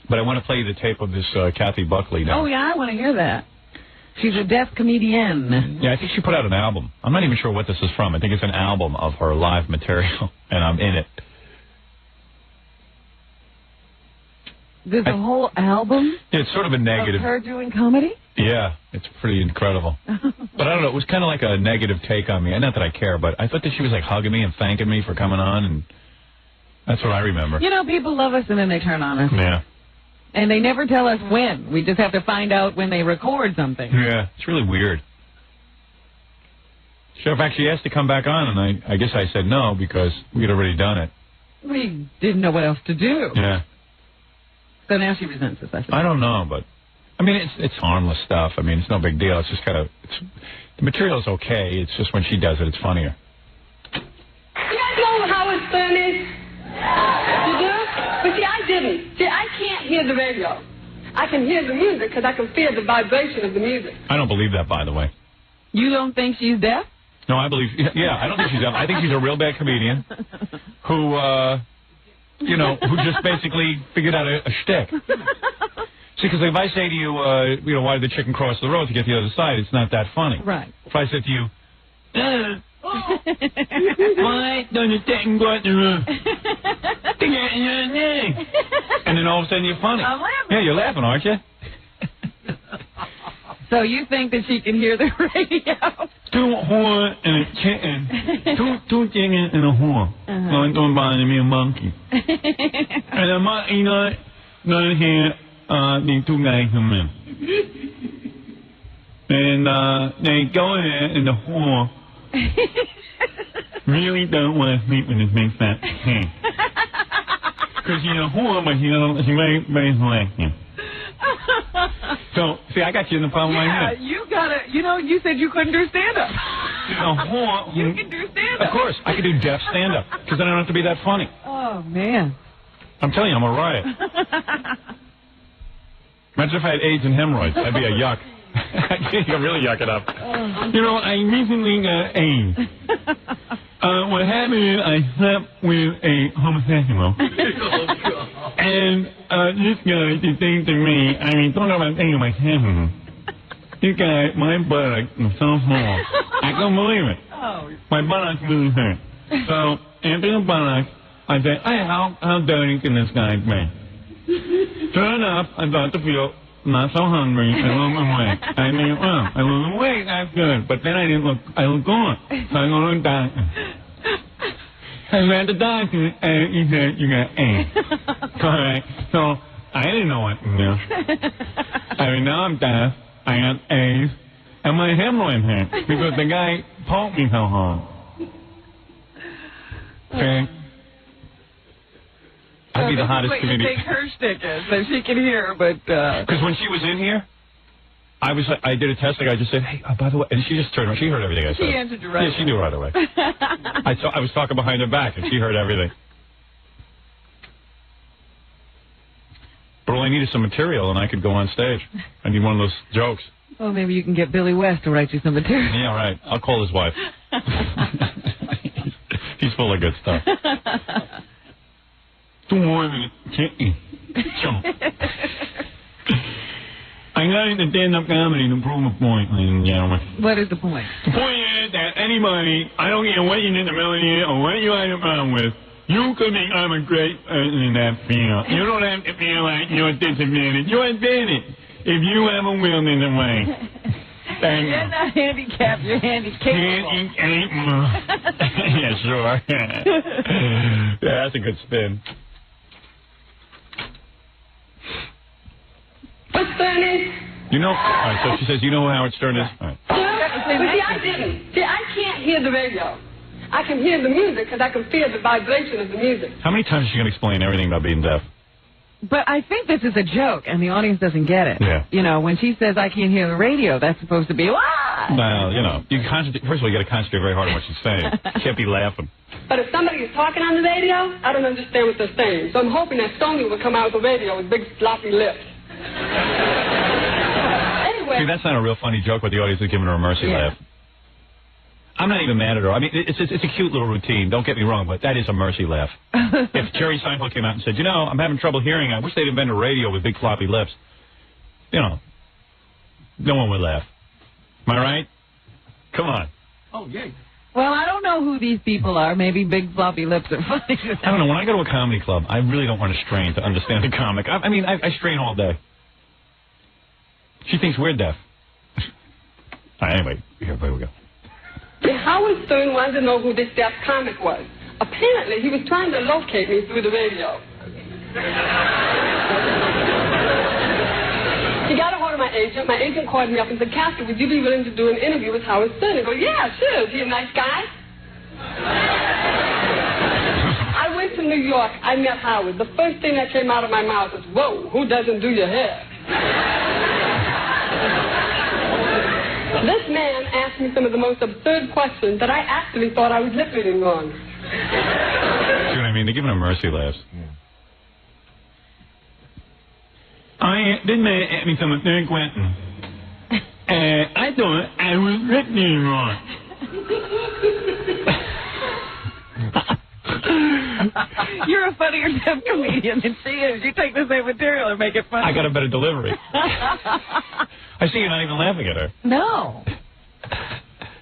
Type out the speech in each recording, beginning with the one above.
But I want to play you the tape of this Kathy Buckley now. Oh, yeah, I want to hear that. She's a deaf comedian. Yeah, I think she put out an album. I'm not even sure what this is from. I think it's an album of her live material, and I'm in it. There's a whole album? Yeah, it's sort of a negative. Of her doing comedy? Yeah, it's pretty incredible. But I don't know, it was kind of like a negative take on me. Not that I care, but I thought that she was like hugging me and thanking me for coming on, and that's what I remember. You know, people love us and then they turn on us. Yeah. And they never tell us when. We just have to find out when they record something. Yeah, it's really weird. So in fact, she asked to come back on, and I guess I said no because we had already done it. We didn't know what else to do. Yeah. So now she resents us, I suppose. I don't know, but I mean, it's harmless stuff. I mean, it's no big deal. It's just kind of, the material's okay. It's just when she does it, it's funnier. You guys know how it's funny? You do? But see, I didn't. See, I can't hear the radio. I can hear the music because I can feel the vibration of the music. I don't believe that, by the way. You don't think she's deaf? No, I believe, yeah, I don't think she's deaf. I think she's a real bad comedian who, you know, who just basically figured out a shtick. See, because if I say to you, you know, why did the chicken cross the road to get to the other side, it's not that funny. Right. If I said to you, why don't the chicken cross the road? And then all of a sudden you're funny. I'm laughing. Yeah, you're laughing, aren't you? So you think that she can hear the radio? Two horn and a chicken. Two chickens and a horn. Going by me a monkey. And the monkey gonna hear these two guys come in. And they go in and the horn really don't want to sleep with his big fat head. Because she's a whore, but she's very, very selective. So, see, I got you in the palm of my hand. You gotta, you know, you said you couldn't do stand-up. You can do stand-up. Of course, I can do deaf stand-up, because then I don't have to be that funny. Oh, man. I'm telling you, I'm a riot. Imagine if I had AIDS and hemorrhoids. That'd be a yuck. You can really yuck it up. You know, I recently got AIDS. What happened is I slept with a homosexual. And this guy did things to me. I mean, don't know about thinking of my head. This guy, my buttocks was so small. I couldn't believe it. Oh. My buttocks really hurt. So, after the buttocks, I said, hey, how dirty can this guy be? Sure enough, I got to feel not so hungry and a little bit wet. I mean, well, I was awake, that's good. But then I looked gone. So I go to the doctor. I went to the doctor, and he said, you got AIDS. All right. So I didn't know what to do. I mean, now I'm deaf. I got AIDS. And my hemorrhoid hurt because the guy poked me so hard. Okay? I'd be the hottest comedian. What you think her shtick is, that she can hear, but... Because when she was in here, I did a test. The guy just said, hey, by the way, and she just turned around. She heard everything I said. She answered you right away. Yeah, she knew right away. I was talking behind her back, and she heard everything. But all I needed some material, and I could go on stage. I need one of those jokes. Well, maybe you can get Billy West to write you some material. Yeah, right. I'll call his wife. He's full of good stuff. I got into stand-up comedy to prove a point, ladies and gentlemen. What is the point? The point is that anybody, I don't care what you did in the million or what you had a problem with, you could become a great person in that field. You don't have to feel like you're disadvantaged. You're advantaged if you have a will in the way. Thank you. You're not handicapped, you're handicapable. Yeah, sure. Yeah, that's a good spin. What's funny? You know, all right, so she says, you know who Howard Stern is? All right. But see, I didn't. See, I can't hear the radio. I can hear the music because I can feel the vibration of the music. How many times is she going to explain everything about being deaf? But I think this is a joke, and the audience doesn't get it. Yeah. You know, when she says, I can't hear the radio, that's supposed to be, wah! Well, you know, first of all, you got to concentrate very hard on what she's saying. You can't be laughing. But if somebody is talking on the radio, I don't understand what they're saying. So I'm hoping that Stoney will come out of the radio with big floppy lips. Anyway. See, that's not a real funny joke, but the audience is giving her a mercy laugh. I'm not even mad at her. I mean, it's a cute little routine. Don't get me wrong, but that is a mercy laugh. If Jerry Seinfeld came out and said, you know, I'm having trouble hearing. I wish they'd invented radio with big floppy lips. You know, no one would laugh. Am I right? Come on. Oh, yeah. Well, I don't know who these people are. Maybe big floppy lips are funny. I don't know. When I go to a comedy club, I really don't want to strain to understand a comic. I mean, I strain all day. She thinks we're deaf. All right, anyway, here we go. Howard Stern wanted to know who this deaf comic was. Apparently, he was trying to locate me through the radio. He got a hold of my agent. My agent called me up and said, Cassie, would you be willing to do an interview with Howard Stern? I go, yeah, sure. Is he a nice guy? I went to New York. I met Howard. The first thing that came out of my mouth was, whoa, who doesn't do your hair? This man asked me some of the most absurd questions that I actually thought I was lip reading wrong. See what I mean? They're giving him mercy laughs. This man asked me some absurd questions. I thought I was lip reading wrong. You're a funnier deaf comedian than she is. You take the same material and make it funny. I got a better delivery. I see you're not even laughing at her. No.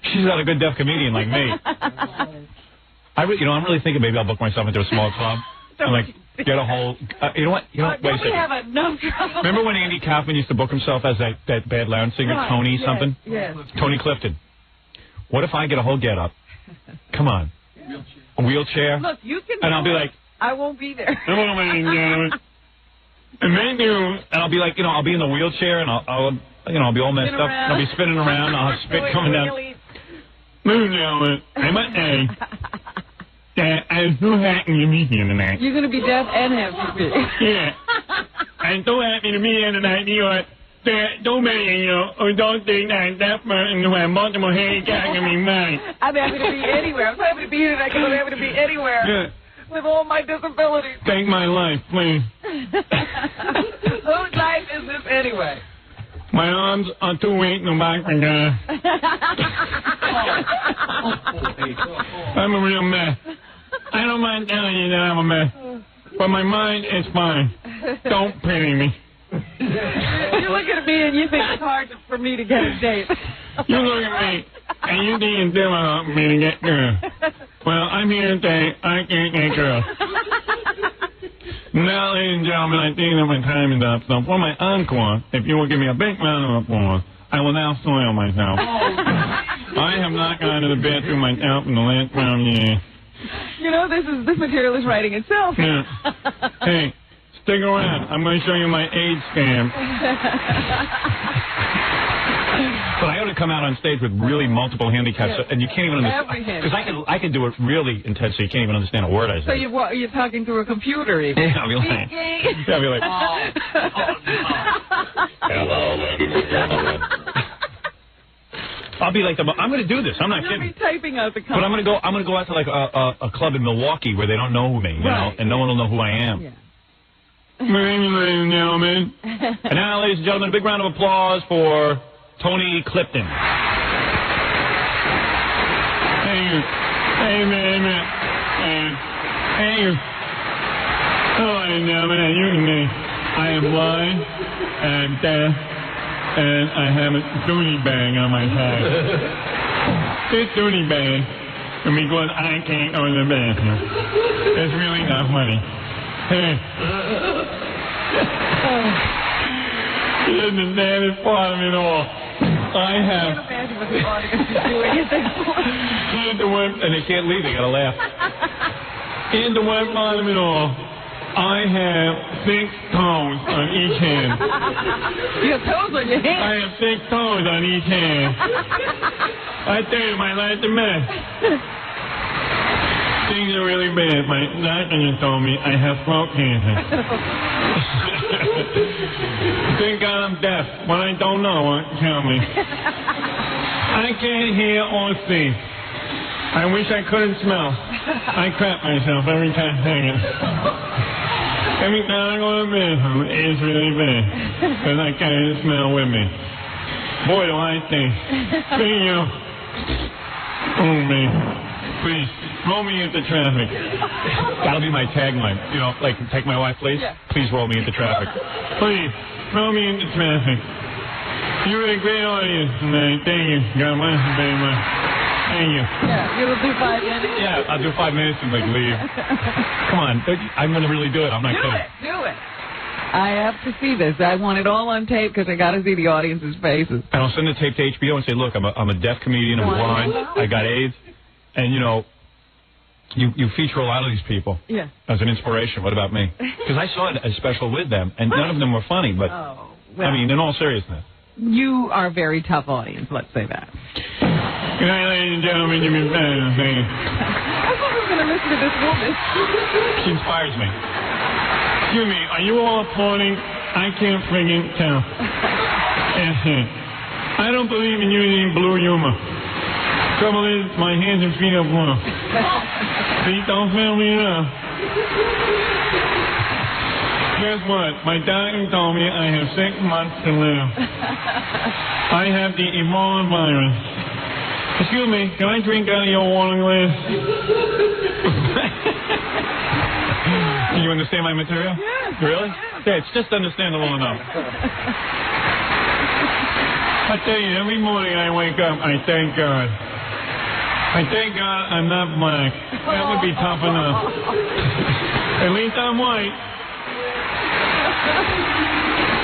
She's not a good deaf comedian like me. I'm really thinking maybe I'll book myself into a small club and like get a whole. You know what? Wait a second. We have enough trouble. Remember when Andy Kaufman used to book himself as that bad lounge singer, right. Tony something? Yes. Tony Clifton. What if I get a whole get up? Come on. A wheelchair. Look, you can. And I'll be like, I won't be there. Come on, man. And then and I'll be like, I'll be in the wheelchair and I'll be all messed up. I'll be spinning around. I'll have spit coming down. Move down. I'm a I'm so happy to be here tonight. You're going to be deaf and have to be. Yeah. I'm so happy to be here tonight, New York. Don't many, don't think I'm deaf and who have multiple handicaps can be mine. I'm happy to be anywhere. I'm happy to be here tonight because I'm happy to be anywhere. Yeah. With all my disabilities. Take my life, please. Whose life is this anyway? My arms are too weak to back my guy. I'm a real mess. I don't mind telling you that I'm a mess. But my mind is fine. Don't pity me. You look at me and you think it's hard for me to get a date. You look at me and you think it's difficult for me to get girls. Well, I'm here to say I can't get girls. Now, ladies and gentlemen, I think that my time is up. So for my encore, if you will give me a big round of applause, I will now soil myself. I have not gone to the bathroom myself in the last round year. You know, this material is writing itself. Yeah. Hey, stick around. I'm going to show you my AIDS scam. But I ought to come out on stage with really multiple handicaps, and you can't even understand. Because I can do it really intense, so you can't even understand a word I say. So you're talking through a computer, even. Yeah, I'll be like, hello, ladies and gentlemen. I'll be like, I'm going to do this. I'm not kidding. You'll be typing out the But I'm going to go out to like a club in Milwaukee where they don't know me, you know, and no one will know who I am. Yeah. Ladies and gentlemen. And now, ladies and gentlemen, a big round of applause for Tony Clifton. Hey, man. Hey. Oh, ladies and gentlemen, as you can see, I am blind, I'm deaf, and I have a duty bag on my head. This duty bag, because I can't go to the bathroom. It's really not funny. Hey. Here's the saddest part of it all. I have. Here's the one, and they can't leave. They gotta laugh. Here's the one part of it all. I have 6 toes on each hand. You have toes on your hand? I have 6 toes on each hand. I tell you, my life's a mess. Things are really bad. My doctor just told me I have throat cancer. Thank God I'm deaf. When I don't know, tell me. I can't hear or see. I wish I couldn't smell. I crap myself every 10 seconds. Every time I go to the bathroom, it's really bad. Because I can't smell with me. Boy, do I think. See you. Oh, man. Please, roll me into traffic. That'll be my tagline. You know, like, take my wife, please. Yeah. Please roll me into traffic. Please, roll me into traffic. You were a great audience tonight. Thank you. God bless you very much. Thank you. Yeah, you'll do 5 minutes. Yeah, I'll do 5 minutes and, like, leave. Come on. I'm going to really do it. I'm not kidding. Do it. I have to see this. I want it all on tape because I got to see the audience's faces. And I'll send the tape to HBO and say, look, I'm a deaf comedian. I'm blind. I got AIDS. And, you know, you feature a lot of these people as an inspiration. What about me? Because I saw a special with them, and none of them were funny. But, I mean, in all seriousness. You are a very tough audience, let's say that. Good night, ladies and gentlemen. You've been fine. Thank you. I thought we were going to listen to this woman. She inspires me. Excuse me, are you all applauding? I can't friggin' tell. I don't believe in using blue humor. Trouble is, my hands and feet are blue. Feet don't feel me enough. Guess what? My doctor told me I have 6 months to live. I have the Ebola virus. Excuse me, can I drink out of your water glass? You understand my material? Yes. Really? Yeah, it's just understandable enough. I tell you, every morning I wake up, I thank God. I thank God I'm not black. That would be tough enough. At least I'm white.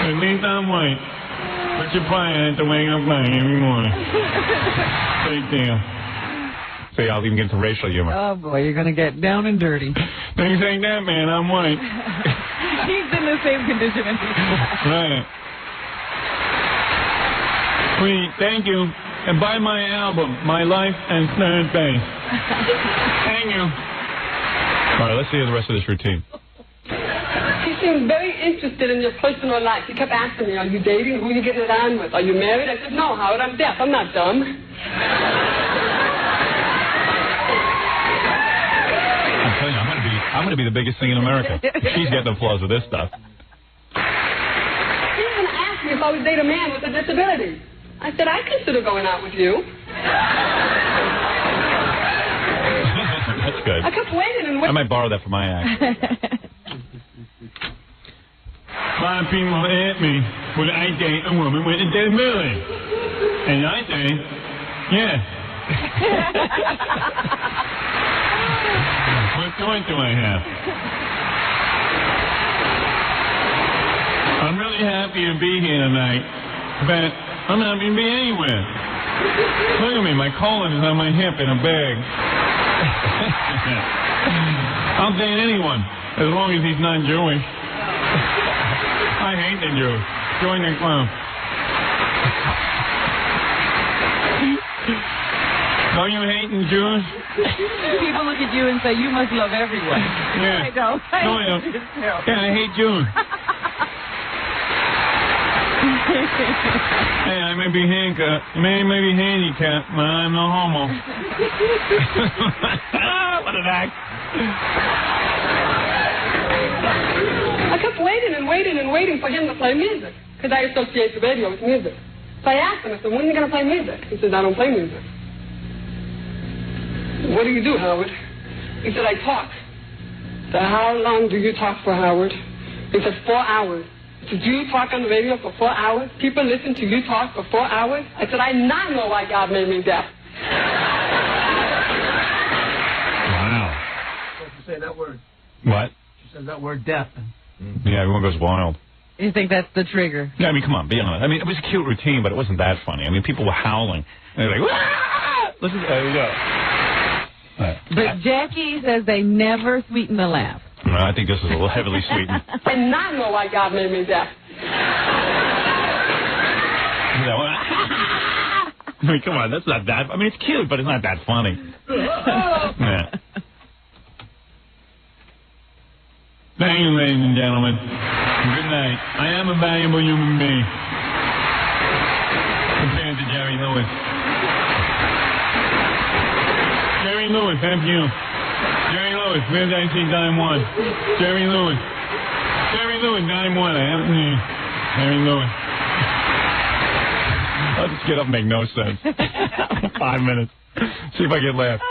At least I'm white. But you're probably have to wake up black every morning. Big deal. See, I'll even get into racial humor. Oh, boy, you're going to get down and dirty. Things like that, man. I'm white. He's in the same condition as he's black. Right. Please, thank you. And buy my album, My Life and Third Base. Thank you. All right, let's see the rest of this routine. He seemed very interested in your personal life. He kept asking me, are you dating? Who are you getting it on with? Are you married? I said, no, Howard, I'm deaf. I'm not dumb. I'm telling you, I'm gonna be the biggest thing in America. She's getting applause with this stuff. He even asked me if I would date a man with a disability. I said, I consider going out with you. That's good. I kept waiting and I waiting. might borrow that for my act. A lot of people ask me, would I date a woman with a disability? And I say, yes. What choice do I have? I'm really happy to be here tonight, but I'm not going to be anywhere. Look at me, my collar is on my hip in a bag. I'll date anyone, as long as he's not Jewish. I hate the Jews. Join the club. Don't you hate the Jews? People look at you and say, you must love everyone. Yeah. I don't. No, I don't. Yeah, I hate Jews. Hey, I may be handcuffed, may be handicapped, but I'm no homo. What an act. I kept waiting and waiting and waiting for him to play music, because I associate the radio with music. So I asked him, I said, when are you going to play music? He says, I don't play music. What do you do, Howard? He said, I talk. I said, how long do you talk for, Howard? He said, 4 hours. I said, do you talk on the radio for 4 hours? People listen to you talk for 4 hours? I said, I now know why God made me deaf. Wow. She said that word. What? She said that word deaf. Yeah, everyone goes wild. You think that's the trigger? Yeah, I mean, come on, be honest. I mean, it was a cute routine, but it wasn't that funny. I mean, people were howling. And they're like, "Wah!" Listen, there you go. But Jackie says they never sweeten the laugh. No, I think this is a little heavily sweetened. I now know why God made me deaf. Yeah, well, I mean, come on, that's not that. I mean, it's cute, but it's not that funny. Yeah. Thank you, ladies and gentlemen. Good night. I am a valuable human being. Compared to Jerry Lewis. Jerry Lewis, that's you. Jerry Lewis, where's IC Dime 1? Jerry Lewis. Jerry Lewis, Dime 1. I haven't seen you. Jerry Lewis. I'll just get up and make no sense. 5 minutes. See if I get laughs.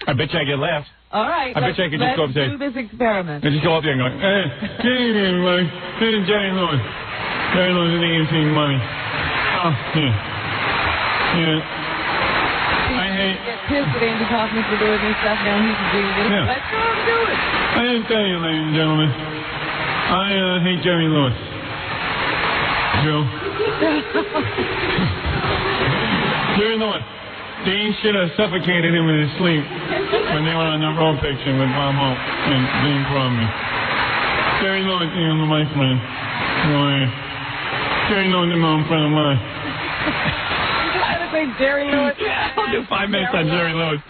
I bet you I get laughs. All right. I bet you I could just go up and say... Let's do this experiment. And just go up there and go, Hey, good evening, everybody. This is Jerry Lewis. Jerry Lewis in the EMT money. Oh, yeah. Yeah. I hate... Get pissed at Andy Kaufman for doing this stuff. Now he's a genius. Yeah. Let's go and do it. I didn't tell you, ladies and gentlemen. I hate Jerry Lewis. Joe. Jerry Lewis. Dean should have suffocated him in his sleep when they were on that road picture with Bob Hope and Dean Crosby. Jerry Lewis, you know, my friend. Jerry Lewis is my own friend of mine. I say Jerry Lewis. I'll do 5 minutes on Jerry Lewis.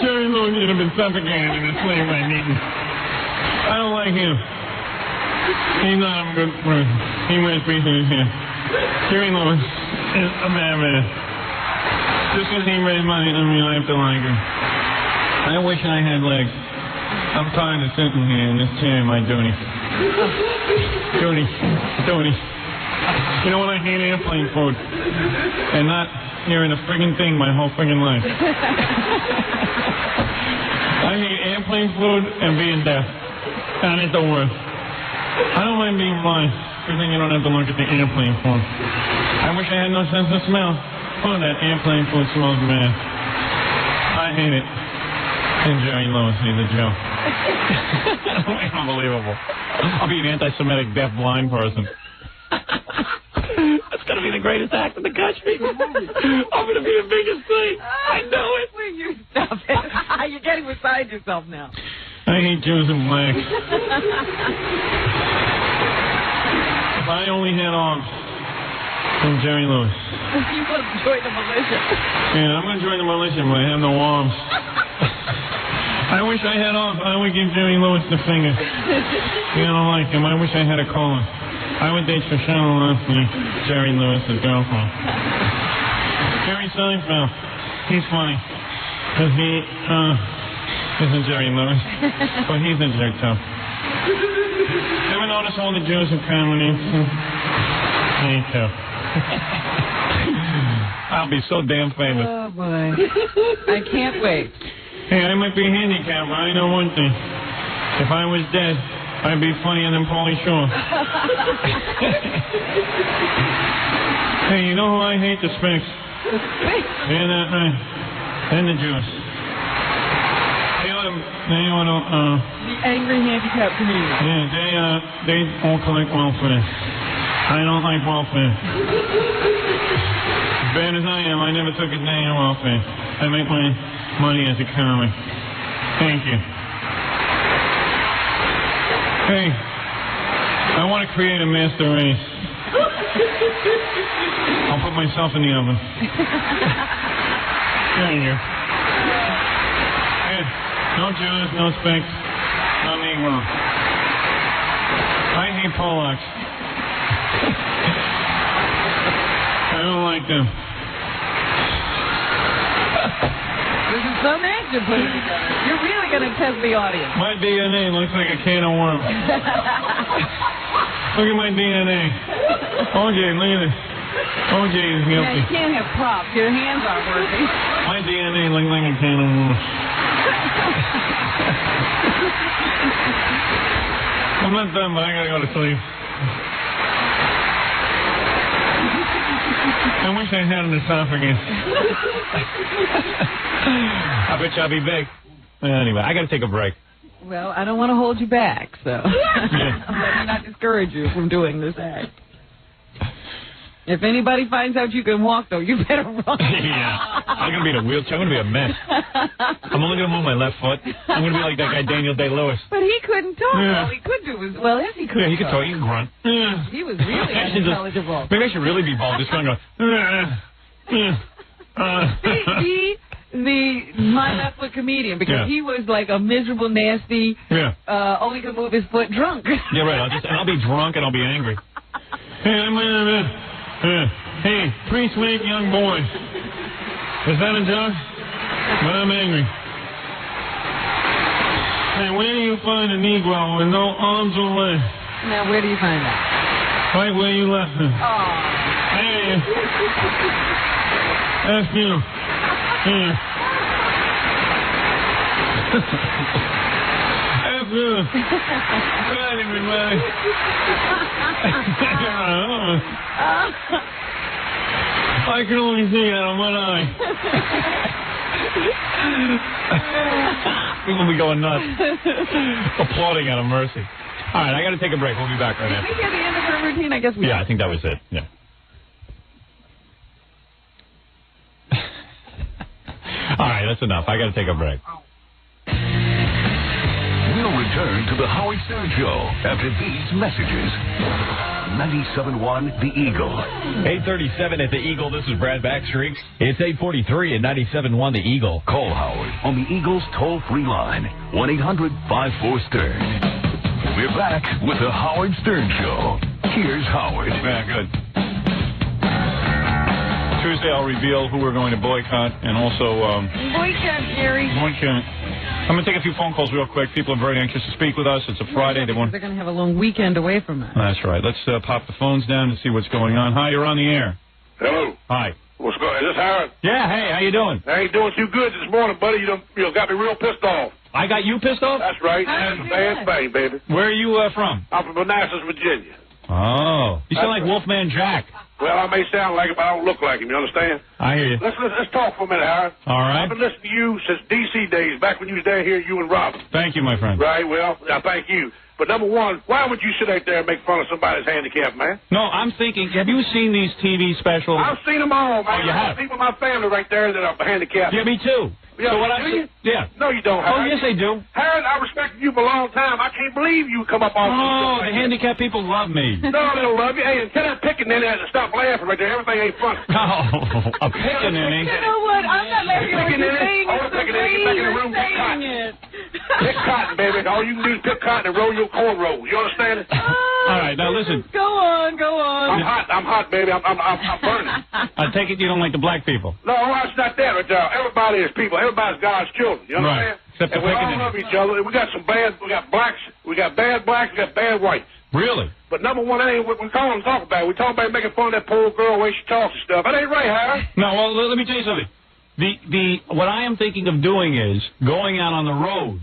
Jerry Lewis should have been suffocated in his sleep by Dean. I don't like him. He's not a good person. He wears pieces in his hair. Jerry Lewis is a bad man. Just because he raised money doesn't mean I have to like him. I wish I had legs. I'm tired of sitting here in this chair, my duty. Duty. You know what? I hate airplane food. And not hearing a friggin' thing my whole friggin' life. I hate airplane food and being deaf. That is the worst. I don't mind being blind, because then you don't have to look at the airplane food. I wish I had no sense of smell. Oh, that airplane food smells bad. I hate it. And Jerry Lewis, he's a joke. Unbelievable. I'll be an anti-Semitic deaf blind person. That's going to be the greatest act in the country. I'm going to be the biggest thing. I know it. Will you stop it? You're getting beside yourself now. I hate Jews and blacks. If I only had arms from Jerry Lewis. You want to join the militia. Yeah, I'm going to join the militia, but I have no arms. I wish I had arms. I would give Jerry Lewis the finger. You don't like him. I wish I had a collar. I would date Shoshana Leslie, Jerry Lewis' girlfriend. Jerry Seinfeld. He's funny. Because he isn't Jerry Lewis. But he's a jerk, too. Ever notice all the Jews who comedy? Me too. I'll be so damn famous. Oh, boy. I can't wait. Hey, I might be handicapped, but I know one thing. If I was dead, I'd be funnier than Pauly Shore. Hey, you know who I hate? The Sphinx. And the Jews. They ought to, The angry handicapped comedian. yeah, they all collect welfare. I don't like welfare. As bad as I am, I never took a day of welfare. I make my money as a comic. Thank you. Hey, I want to create a master race. I'll put myself in the oven. Thank you. Hey, no Jews, no Sphinx, no Negro. I hate Polacks. I don't like them. This is so nice to put it together. You're really going to test the audience. My DNA looks like a can of worms. Look at my DNA. OJ, look at this. OJ is Yeah, guilty. you can't have props. Your hands aren't working. My DNA looks like a can of worms. I'm not done, but I gotta go to sleep. I wish I had an esophagus. I bet you I'll be big. Anyway, I got to take a break. Well, I don't want to hold you back, so let me not discourage you from doing this act. If anybody finds out you can walk, though, you better run. Yeah. I'm going to be in a wheelchair. I'm going to be a mess. I'm only going to move my left foot. I'm going to be like that guy Daniel Day-Lewis. But he couldn't talk. Yeah. All he could do was, well, yes, he could. Yeah, he could talk. He can grunt. Yeah. He was really unintelligible. Maybe I should really be bald. Just going to My left foot comedian, because he was like a miserable, nasty, only could move his foot drunk. Yeah, right. I'll be drunk and I'll be angry. Hey, pretty sweet young boy. Is that a joke? But I'm angry. Hey, where do you find a Negro with no arms or legs? Now, where do you find that? Right where you left him. Oh. Hey, F you. Here. F you. Right, everybody. I can only see out of one eye. People will be going nuts. Applauding out of mercy. All right, I got to take a break. We'll be back right Did after. we get the end of her routine? I guess we Yeah, did. I think that was it. Yeah. All right, that's enough. I got to take a break. We'll return to the Howard Stern Show after these messages. 97.1 The Eagle. 8:37 at the Eagle. This is Brad Backstreet. It's 8:43 at 97.1 The Eagle. Call Howard on the Eagle's toll-free line, 1-800-54-STERN. We're back with the Howard Stern Show. Here's Howard. Yeah, good. Tuesday, I'll reveal who we're going to boycott and also Boycott, Jerry. boycott. I'm going to take a few phone calls real quick. People are very anxious to speak with us. It's a Friday. They're going to have a long weekend away from us. That's right. Let's pop the phones down and see what's going on. Hi, you're on the air. Hello. Hi. What's going on? Is this Howard? Yeah, hey, how you doing? I ain't doing too good this morning, buddy. You got me real pissed off. I got you pissed off? That's right. How That's did a you bad do that? thing, baby. Where are you from? I'm from Manassas, Virginia. Oh. You sound like That's right. Wolfman Jack. Well, I may sound like it, but I don't look like him. You understand? I hear you. Let's talk for a minute, Howard. All right. I've been listening to you since D.C. days, back when you was down here, you and Robin. Thank you, my friend. Right, well, I thank you. But number one, why would you sit out there and make fun of somebody's handicap, man? No, I'm thinking, have you seen these TV specials? I've seen them all, man. Oh, you have? I have people in my family right there that are handicapped. Yeah, me too. Yeah, so what do you? Yeah. No, you don't, Oh, Howard. yes, I do. Howard, I respected you for a long time. I can't believe you come up on Oh, stuff the like handicapped people love me. that. No, they don't love you. Hey, and tell that pickaninny to stop laughing right there. Everything ain't funny. Oh, a pickaninny. You know what? I'm not laughing at what you're saying. Oh, It's the pickaninny, way get back in the you're room, pick saying cotton. it. Pick cotton, baby. All you can do is pick cotton and roll your cornrows. You understand it? Oh, All right, now listen. Go on, go on. I'm hot, baby. I'm burning. I take it you don't like the black people. No, it's not that right there. Everybody is people. Everybody's God's children. You understand? Right. Except the and we all pickaninny. love each other. We got some bad. We got blacks. We got bad blacks. We got bad whites. Really? But number one, that ain't what we call them talk about. We talk about making fun of that poor girl the way she talks and stuff. That ain't right, Howard. No, well, let me tell you something. What I am thinking of doing is going out on the road,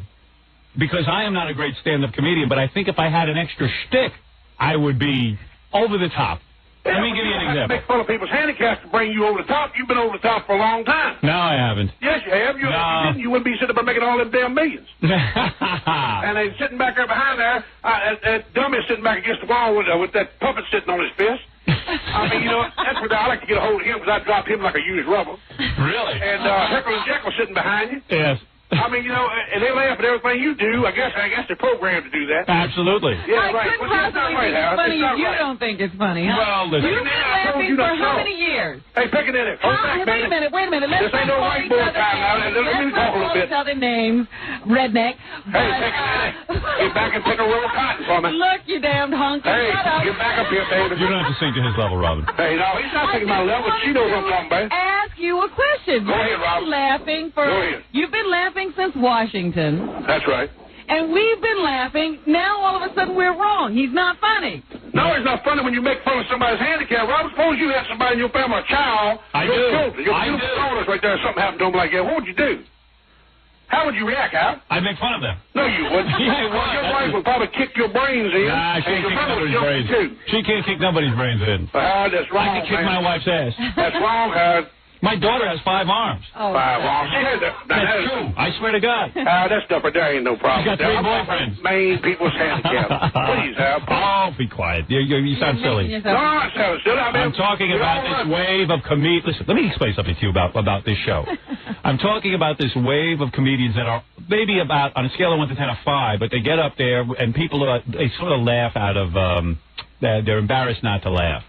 because I am not a great stand-up comedian, but I think if I had an extra shtick, I would be over the top. Let me give you an example. Make fun of people's handicaps to bring you over the top. You've been over the top for a long time. No, I haven't. Yes, you have. You, No. if you didn't, you wouldn't be sitting up there making all them damn millions. Well, And they sitting back there behind there, that dummy sitting back against the wall with that puppet sitting on his fist. I mean, you know, that's what I like to get a hold of him because I dropped him like a used rubber. really? And Heckle and Jekyll sitting behind you. Yes. I mean, you know, and they laugh at everything you do. I guess they're programmed to do that. Absolutely. Yeah, I right. couldn't Well, that's not possibly right, think it's Howard. funny It's not if you right. don't think it's funny. Huh? Well, listen. You've been I told laughing you for not how so. many years? Hey, picking in it. Hold back, Wait a minute. Let's This ain't no not white call boy each time now. other Let me names. talk a little Let's bit. not call each other names, redneck. Hey, picking in it. Get back and pick a roll of cotton for me. Look, you damned hunk. Hey, Shut up. get back up here, baby. You don't have to sink to his level, Robin. Hey, no, he's not taking my level. She knows what I'm talking about. Ask you a question. Go ahead, Rob. Go ahead. You've been laughing since Washington, That's right. and we've been laughing. Now all of a sudden we're wrong. He's not funny. No, it's not funny when you make fun of somebody's handicap. Rob, suppose you had somebody in your family, a child, I your do. children, your I beautiful do. daughters right there, something happened to them like that. What would you do? How would you react, Al? I'd make fun of them. No, you wouldn't. Yeah, I would. Your wife would probably kick your brains in. Nah, she and can't your kick brother would nobody's jump brains. you too. She can't kick nobody's brains in. That's wrong, I can kick man. my wife's ass. That's wrong, Howard. My daughter has 5 arms. Oh, Five wrong. She has that. That's true. I swear to God. That stuff right there ain't no problem. She's got 3 I'm boyfriends. Main people's handicap. Please, Howard. Oh, be quiet. You sound silly. No, I sound silly. I mean, I'm talking we about all this love- wave of comedians. Listen, let me explain something to you about this show. I'm talking about this wave of comedians that are maybe about, on a scale of 1 to 10, a 5, but they get up there and people, they sort of laugh out of, they're embarrassed not to laugh.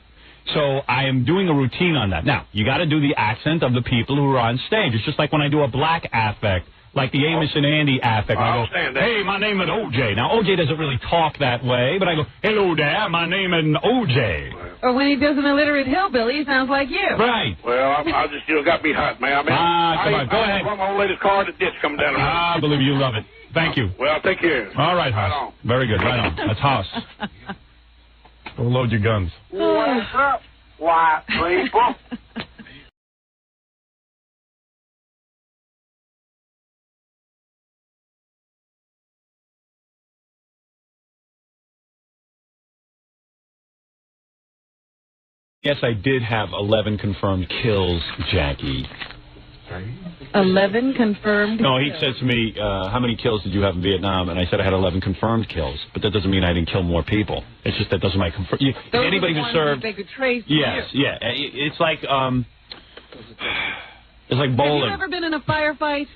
So I am doing a routine on that. Now, you got to do the accent of the people who are on stage. It's just like when I do a black affect, like the Amos and Andy affect. I I go, understand that. hey, my name is O.J. Now, O.J. doesn't really talk that way, but I go, hello there, my name is O.J. Or when he does an illiterate hillbilly, he sounds like you. Right. Well, I just, got me hot, man. I mean, Come on, go ahead. I run my old lady's car in the ditch coming down the road. I believe you love it. Thank you. Well, take care. All right, Right Hoss. on. Very good. Right on. That's Hoss. Go load your guns. What's up? white people. Yes, I did have 11 confirmed kills, Jackie. 11 confirmed. No, he said to me, how many kills did you have in Vietnam? And I said I had 11 confirmed kills. But that doesn't mean I didn't kill more people. It's just that doesn't make confirm. Anybody who served. They could trace. Yes, yeah. It's like bowling. Have you ever been in a firefight?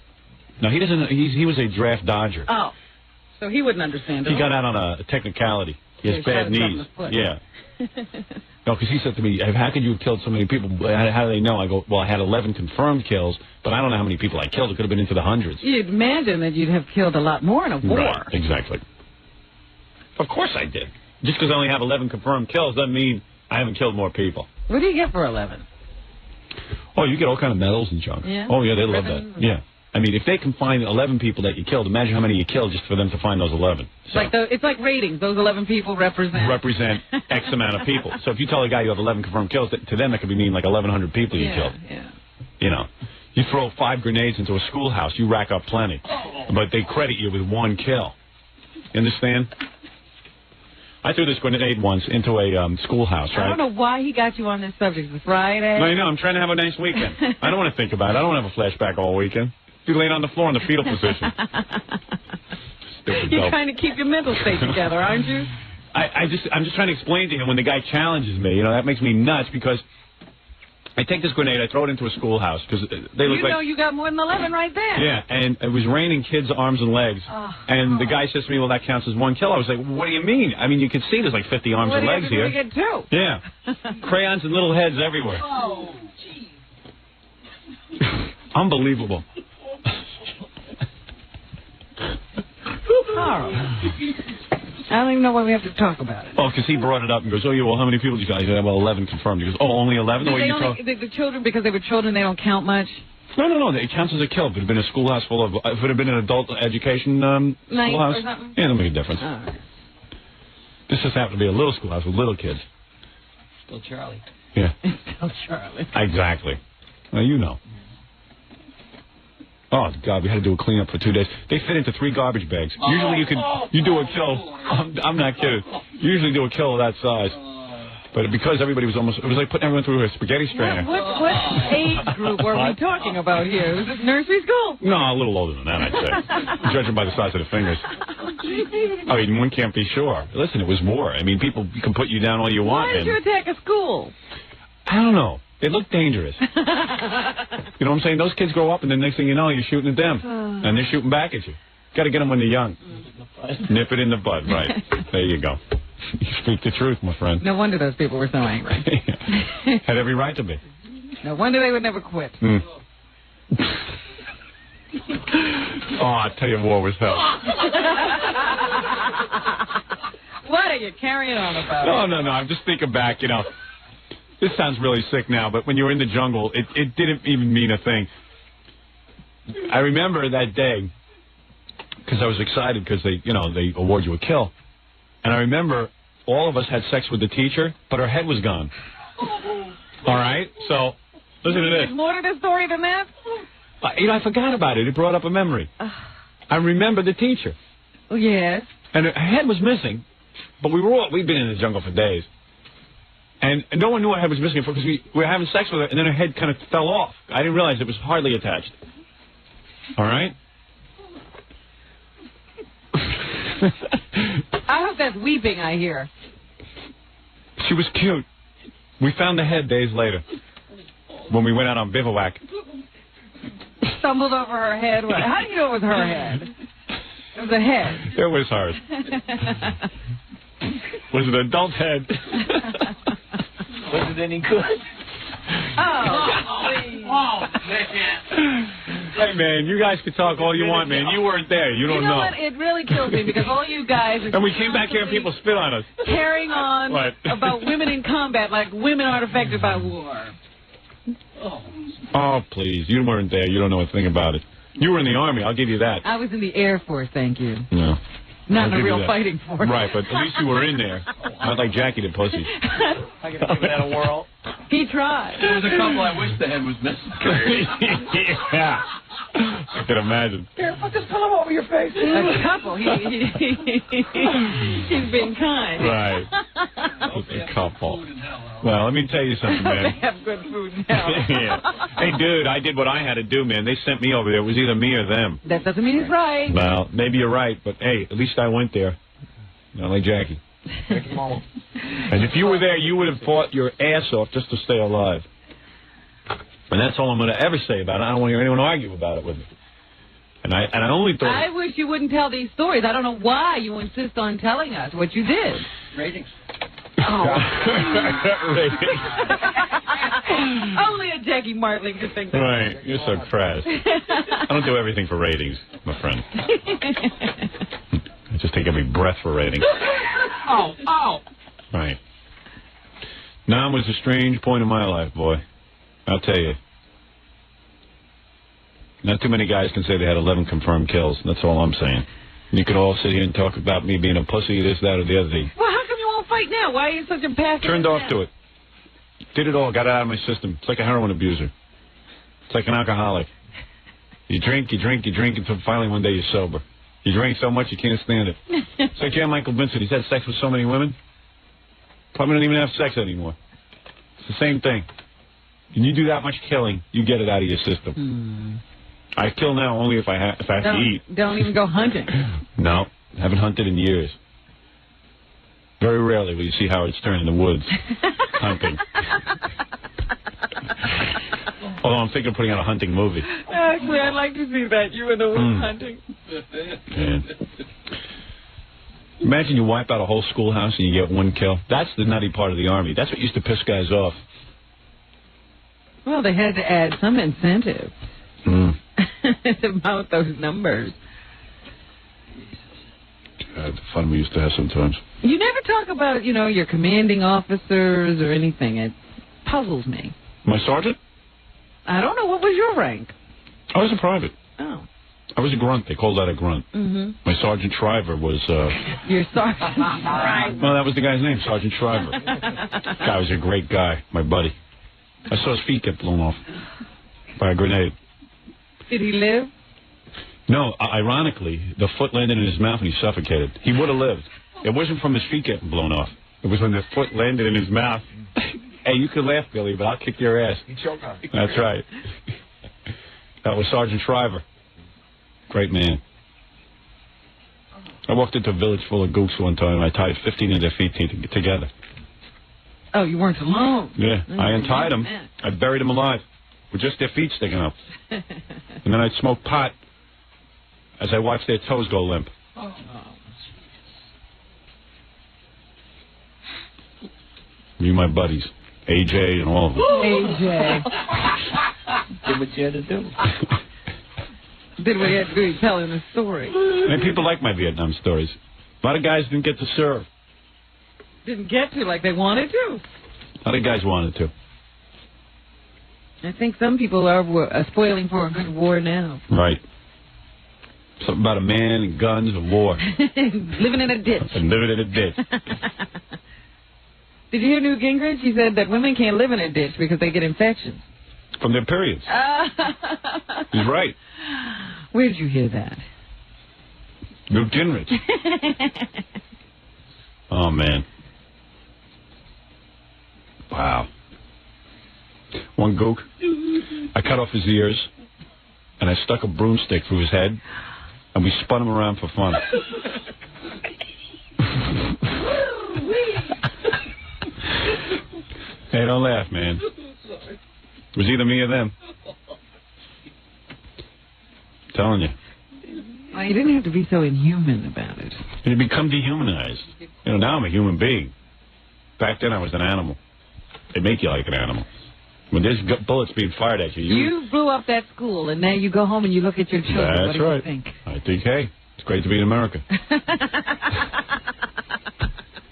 No, he doesn't. He was a draft dodger. Oh, so he wouldn't understand it. He got out on a technicality. He has bad knees. Yeah. No, because he said to me, how could you have killed so many people? How do they know? I go, well, I had 11 confirmed kills, but I don't know how many people I killed. It could have been into the hundreds. You'd imagine that you'd have killed a lot more in a war. Right, exactly. Of course I did. Just because I only have 11 confirmed kills doesn't mean I haven't killed more people. What do you get for 11? Oh, you get all kind of medals and junk. Yeah? Oh, yeah, they love that. Yeah. I mean, if they can find 11 people that you killed, imagine how many you killed just for them to find those 11. So, it's like ratings. Those 11 people represent X amount of people. So if you tell a guy you have 11 confirmed kills, to them that could be mean like 1,100 people you killed. Yeah. You know, you throw 5 grenades into a schoolhouse, you rack up plenty. But they credit you with 1 kill. You understand? I threw this grenade once into a schoolhouse, right? I don't know why he got you on this subject. It's Friday. No, you know, I'm trying to have a nice weekend. I don't want to think about it. I don't want to have a flashback all weekend. Be laying on the floor in the fetal position. You're trying to keep your mental state together, aren't you? I'm just trying to explain to him when the guy challenges me. You know, that makes me nuts because I take this grenade, I throw it into a schoolhouse because they look like. You know, you got more than 11 right there. Yeah, and it was raining kids' arms and legs, and the guy says to me, "Well, that counts as 1 kill." I was like, "What do you mean? I mean, you can see there's like 50 arms and legs here." What do you get 2? Yeah, crayons and little heads everywhere. Oh, jeez. Unbelievable. Carl. I don't even know why we have to talk about it. Oh, because he brought it up and goes, "Oh, yeah, well, how many people did you guys?" I said, "Well, 11 confirmed." He goes, "Oh, only 11?" The children, because they were children, they don't count much? No. It counts as a kill. If it had been a schoolhouse full of... If it had been an adult education schoolhouse... Or something? Yeah, it'll make a difference. Right. This just happened to be a little schoolhouse with little kids. Still Charlie. Yeah. Still Charlie. Exactly. Well, you know. Oh, God, we had to do a cleanup for 2 days. They fit into 3 garbage bags. Usually you do a kill. I'm not kidding. You usually do a kill of that size. But because everybody was almost, it was like putting everyone through a spaghetti strainer. What age group are we talking about here? Was it nursery school? No, a little older than that, I'd say. Judging by the size of the fingers. I mean, one can't be sure. Listen, it was war. I mean, people can put you down all you want. Why did you attack a school? I don't know. They look dangerous. You know what I'm saying? Those kids grow up, and the next thing you know, you're shooting at them. And they're shooting back at you. Got to get them when they're young. Nip it in the bud, right. There you go. You speak the truth, my friend. No wonder those people were so angry. Had every right to be. No wonder they would never quit. Oh, I tell you, war was hell. What are you carrying on about? No. I'm just thinking back, you know. This sounds really sick now, but when you were in the jungle, it didn't even mean a thing. I remember that day because I was excited because they award you a kill. And I remember all of us had sex with the teacher, but her head was gone. All right? So, listen to this. There's more to the story than that? I forgot about it. It brought up a memory. I remember the teacher. Oh, yes. And her head was missing, but we'd been in the jungle for days. And no one knew her head was missing because we were having sex with her, and then her head kind of fell off. I didn't realize it was hardly attached. All right? I hope that's weeping I hear. She was cute. We found the head days later when we went out on bivouac. Stumbled over her head. How do you know it was her head? It was a head. It was hers. Was it an adult head? Was it any good? Oh, please. Oh, man. Hey, man, you guys can talk all you want, man. You weren't there. You don't know. You know what? It really kills me because all you guys are... And we came back here and people spit on us. Carrying on about women in combat like women aren't affected by war. Oh, please. You weren't there. You don't know a thing about it. You were in the Army. I'll give you that. I was in the Air Force, thank you. No. Not in a real fighting force. Right, but at least you were in there. Not like Jackie the pussy. I can give that a whirl. He tried. There was a couple I wish the head was missing. Yeah. I can imagine. Here, put this pillow over your face. A couple. He's been kind. Right. A couple. Well, let me tell you something, They man. have good food now. Yeah. Hey, dude, I did what I had to do, man. They sent me over there. It was either me or them. That doesn't mean it's right. Well, maybe you're right, but hey, at least I went there. Not like Jackie. And if you were there, you would have fought your ass off just to stay alive. And that's all I'm going to ever say about it. I don't want to hear anyone argue about it with me. And I only thought... I wish you wouldn't tell these stories. I don't know why you insist on telling us what you did. Ratings. Oh. Ratings. Only a Jackie Martling could think that. Right. You're so crass. I don't do everything for ratings, my friend. I just take every breath for ratings. Oh, oh. Right. Nam was a strange point in my life, boy. I'll tell you. Not too many guys can say they had 11 confirmed kills. That's all I'm saying. You could all sit here and talk about me being a pussy, this, that, or the other thing. Well, how come you won't fight now? Why are you such a passive? Turned off to it. Did it all. Got it out of my system. It's like a heroin abuser. It's like an alcoholic. You drink until finally one day you're sober. You drink so much you can't stand it. It's like Jan Michael Vincent. He's had sex with so many women. Probably don't even have sex anymore. It's the same thing. When you do that much killing, you get it out of your system. I kill now only if I have to eat. Don't even go hunting. No, haven't hunted in years. Very rarely will you see Howard Stern in the woods hunting. Although I'm thinking of putting out a hunting movie. Actually, I'd like to see that. You in the woods hunting. Yeah. Imagine you wipe out a whole schoolhouse and you get one kill. That's the nutty part of the Army. That's what used to piss guys off. Well, they had to add some incentive to mount those numbers. God, the fun we used to have sometimes. You never talk about, your commanding officers or anything. It puzzles me. My sergeant? I don't know. What was your rank? I was a private. Oh. I was a grunt. They called that a grunt. Mm-hmm. My Sergeant Shriver was... Your sergeant. Right. Well, that was the guy's name, Sergeant Shriver. Guy was a great guy, my buddy. I saw his feet get blown off by a grenade. Did he live? No, ironically, the foot landed in his mouth and he suffocated. He would have lived. It wasn't from his feet getting blown off. It was when the foot landed in his mouth. Hey, you can laugh, Billy, but I'll kick your ass. He choked on it. That's right. That was Sergeant Shriver. Great man. I walked into a village full of goofs one time and I tied 15 of their feet together. Oh, you weren't alone. Yeah, I untied them. I buried them alive with just their feet sticking up. And then I'd smoke pot as I watched their toes go limp. Oh. Me and my buddies, AJ and all of them. AJ. Did what you had to do. Did what he had to do. He's telling the story. And people like my Vietnam stories. A lot of guys didn't get to serve. Didn't get to like they wanted to. A lot of guys wanted to. I think some people are spoiling for a good war now. Right. Something about a man and guns and war. Living in a ditch. And living in a ditch. Did you hear Newt Gingrich? He said that women can't live in a ditch because they get infections. From their periods. He's right. Where did you hear that? Newt Gingrich. Oh, man. Wow. One gook, I cut off his ears, and I stuck a broomstick through his head, and we spun him around for fun. Hey, don't laugh, man. It was either me or them. I'm telling you. Well, you didn't have to be so inhuman about it. And you become dehumanized. Now I'm a human being. Back then I was an animal. They make you like an animal. When there's bullets being fired at you, You blew up that school, and now you go home and you look at your children. That's what do right. you think? I think, hey, it's great to be in America.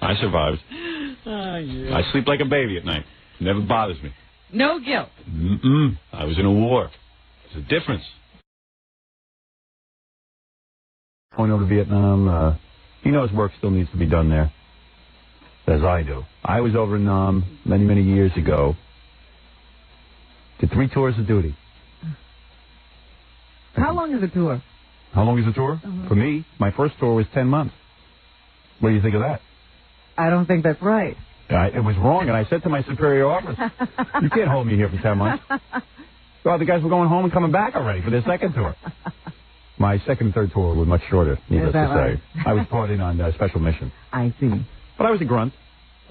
I survived. Oh, yeah. I sleep like a baby at night. It never bothers me. No guilt. I was in a war. There's a difference. Going over to Vietnam, he knows work still needs to be done there, as I do. I was over in Nam many, many years ago, Did 3 tours of duty. How long is a tour? How long is the tour? For me, my first tour was 10 months. What do you think of that? I don't think that's right. It was wrong, and I said to my superior office, you can't hold me here for 10 months. Well, the guys were going home and coming back already for their second tour. My second and third tour were much shorter, needless to say. I was brought in on a special mission. I see. But I was a grunt.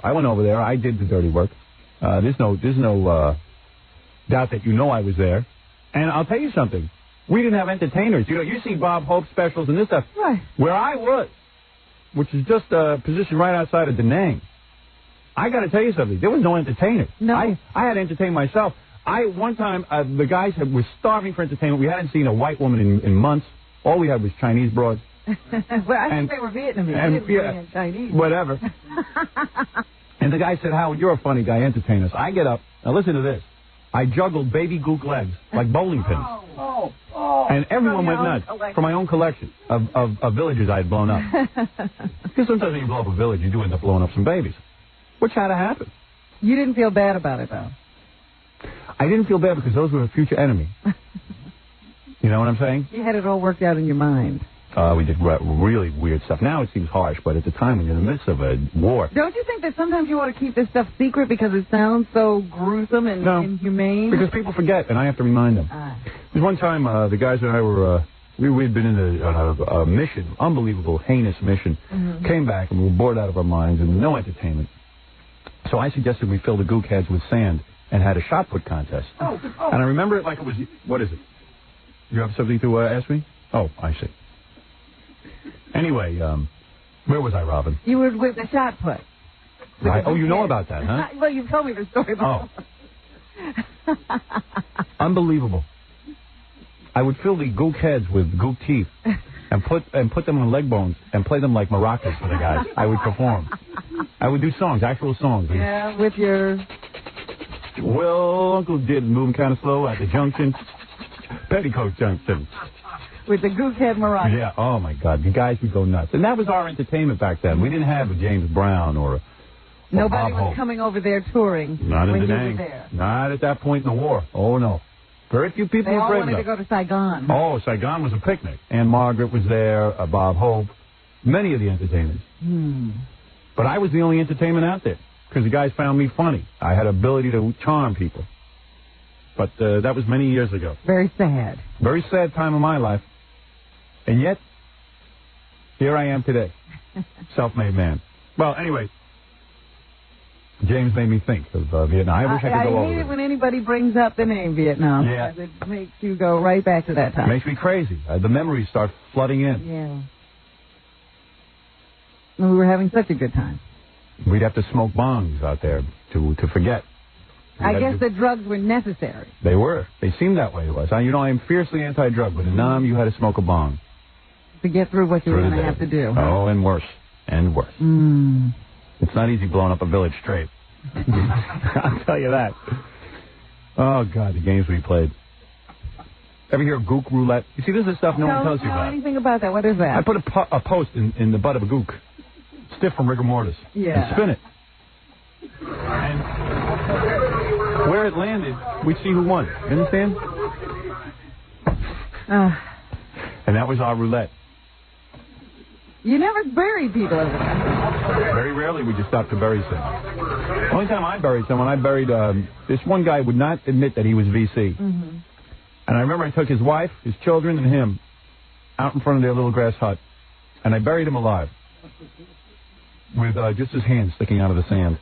I went over there. I did the dirty work. There's no doubt that you know I was there. And I'll tell you something. We didn't have entertainers. You know, you see Bob Hope specials and this stuff. Right. Where I was, which is just a position right outside of Da Nang, I got to tell you something. There was no entertainer. No. I had to entertain myself. One time, the guys were starving for entertainment. We hadn't seen a white woman in months. All we had was Chinese broads. Well, I think they were Vietnamese. And Chinese. Whatever. And the guy said, Howard, you're a funny guy. Entertain us. I get up. Now, listen to this. I juggled baby gook legs like bowling pins. And everyone went nuts for my own collection of villages I had blown up. Because sometimes when you blow up a village, you do end up blowing up some babies. Which had to happen. You didn't feel bad about it, though. I didn't feel bad because those were a future enemy. You know what I'm saying? You had it all worked out in your mind. We did really weird stuff. Now it seems harsh, but at the time when you're in the midst of a war... Don't you think that sometimes you want to keep this stuff secret because it sounds so gruesome and inhumane? Because people forget, and I have to remind them. There's one time the guys and I were... we had been in a mission, unbelievable, heinous mission. Came back, and we were bored out of our minds, and no entertainment. So I suggested we fill the gook heads with sand and had a shot put contest. And I remember it like it was... What is it? You have something to ask me? Oh, I see. Anyway, where was I, Robin? You were with the shot put. Right. Oh, you know about that, huh? Well, you've told me the story before. Unbelievable. I would fill the gook heads with gook teeth and put them on leg bones and play them like maracas for the guys. I would perform. I would do songs, actual songs. Yeah, with your... Well, Uncle did moving kind of slow at the junction. Petticoat Junction. With the gook head maraca. Yeah, oh my God, the guys would go nuts. And that was our entertainment back then. We didn't have a James Brown or Nobody Bob was Hope. Coming over there touring. Not in when Da you Nang. were there. Not at that point in the war. Oh, no. Very few people They were all brave wanted enough. to go to Saigon. Oh, Saigon was a picnic. Anne Margaret was there, Bob Hope, many of the entertainers. But I was the only entertainment out there because the guys found me funny. I had ability to charm people. But that was many years ago. Very sad. Very sad time of my life. And yet, here I am today. Self-made man. Well, anyway, James made me think of Vietnam. I wish I could go over I hate it. it when anybody brings up the name Vietnam. Yeah. Because it makes you go right back to that time. It makes me crazy. The memories start flooding in. Yeah. And we were having such a good time. We'd have to smoke bongs out there to forget. I guess the drugs were necessary. They were. They seemed that way to us. You know, I am fiercely anti-drug, but in Nam, you had to smoke a bong. To get through what you were going to have to do. Oh, and worse. And worse. It's not easy blowing up a village straight. I'll tell you that. Oh, God, the games we played. Ever hear of gook roulette? You see, this is stuff no one tells you Don't know about. anything about that. What is that? I put a post in the butt of a gook, stiff from rigor mortis, Yeah. and spin it. And where it landed, we'd see who won. You understand? And that was our roulette. You never buried people over there. Very rarely would you stop to bury someone. The only time I buried someone, I buried this one guy would not admit that he was VC. And I remember I took his wife, his children, and him out in front of their little grass hut, and I buried him alive with just his hand sticking out of the sand.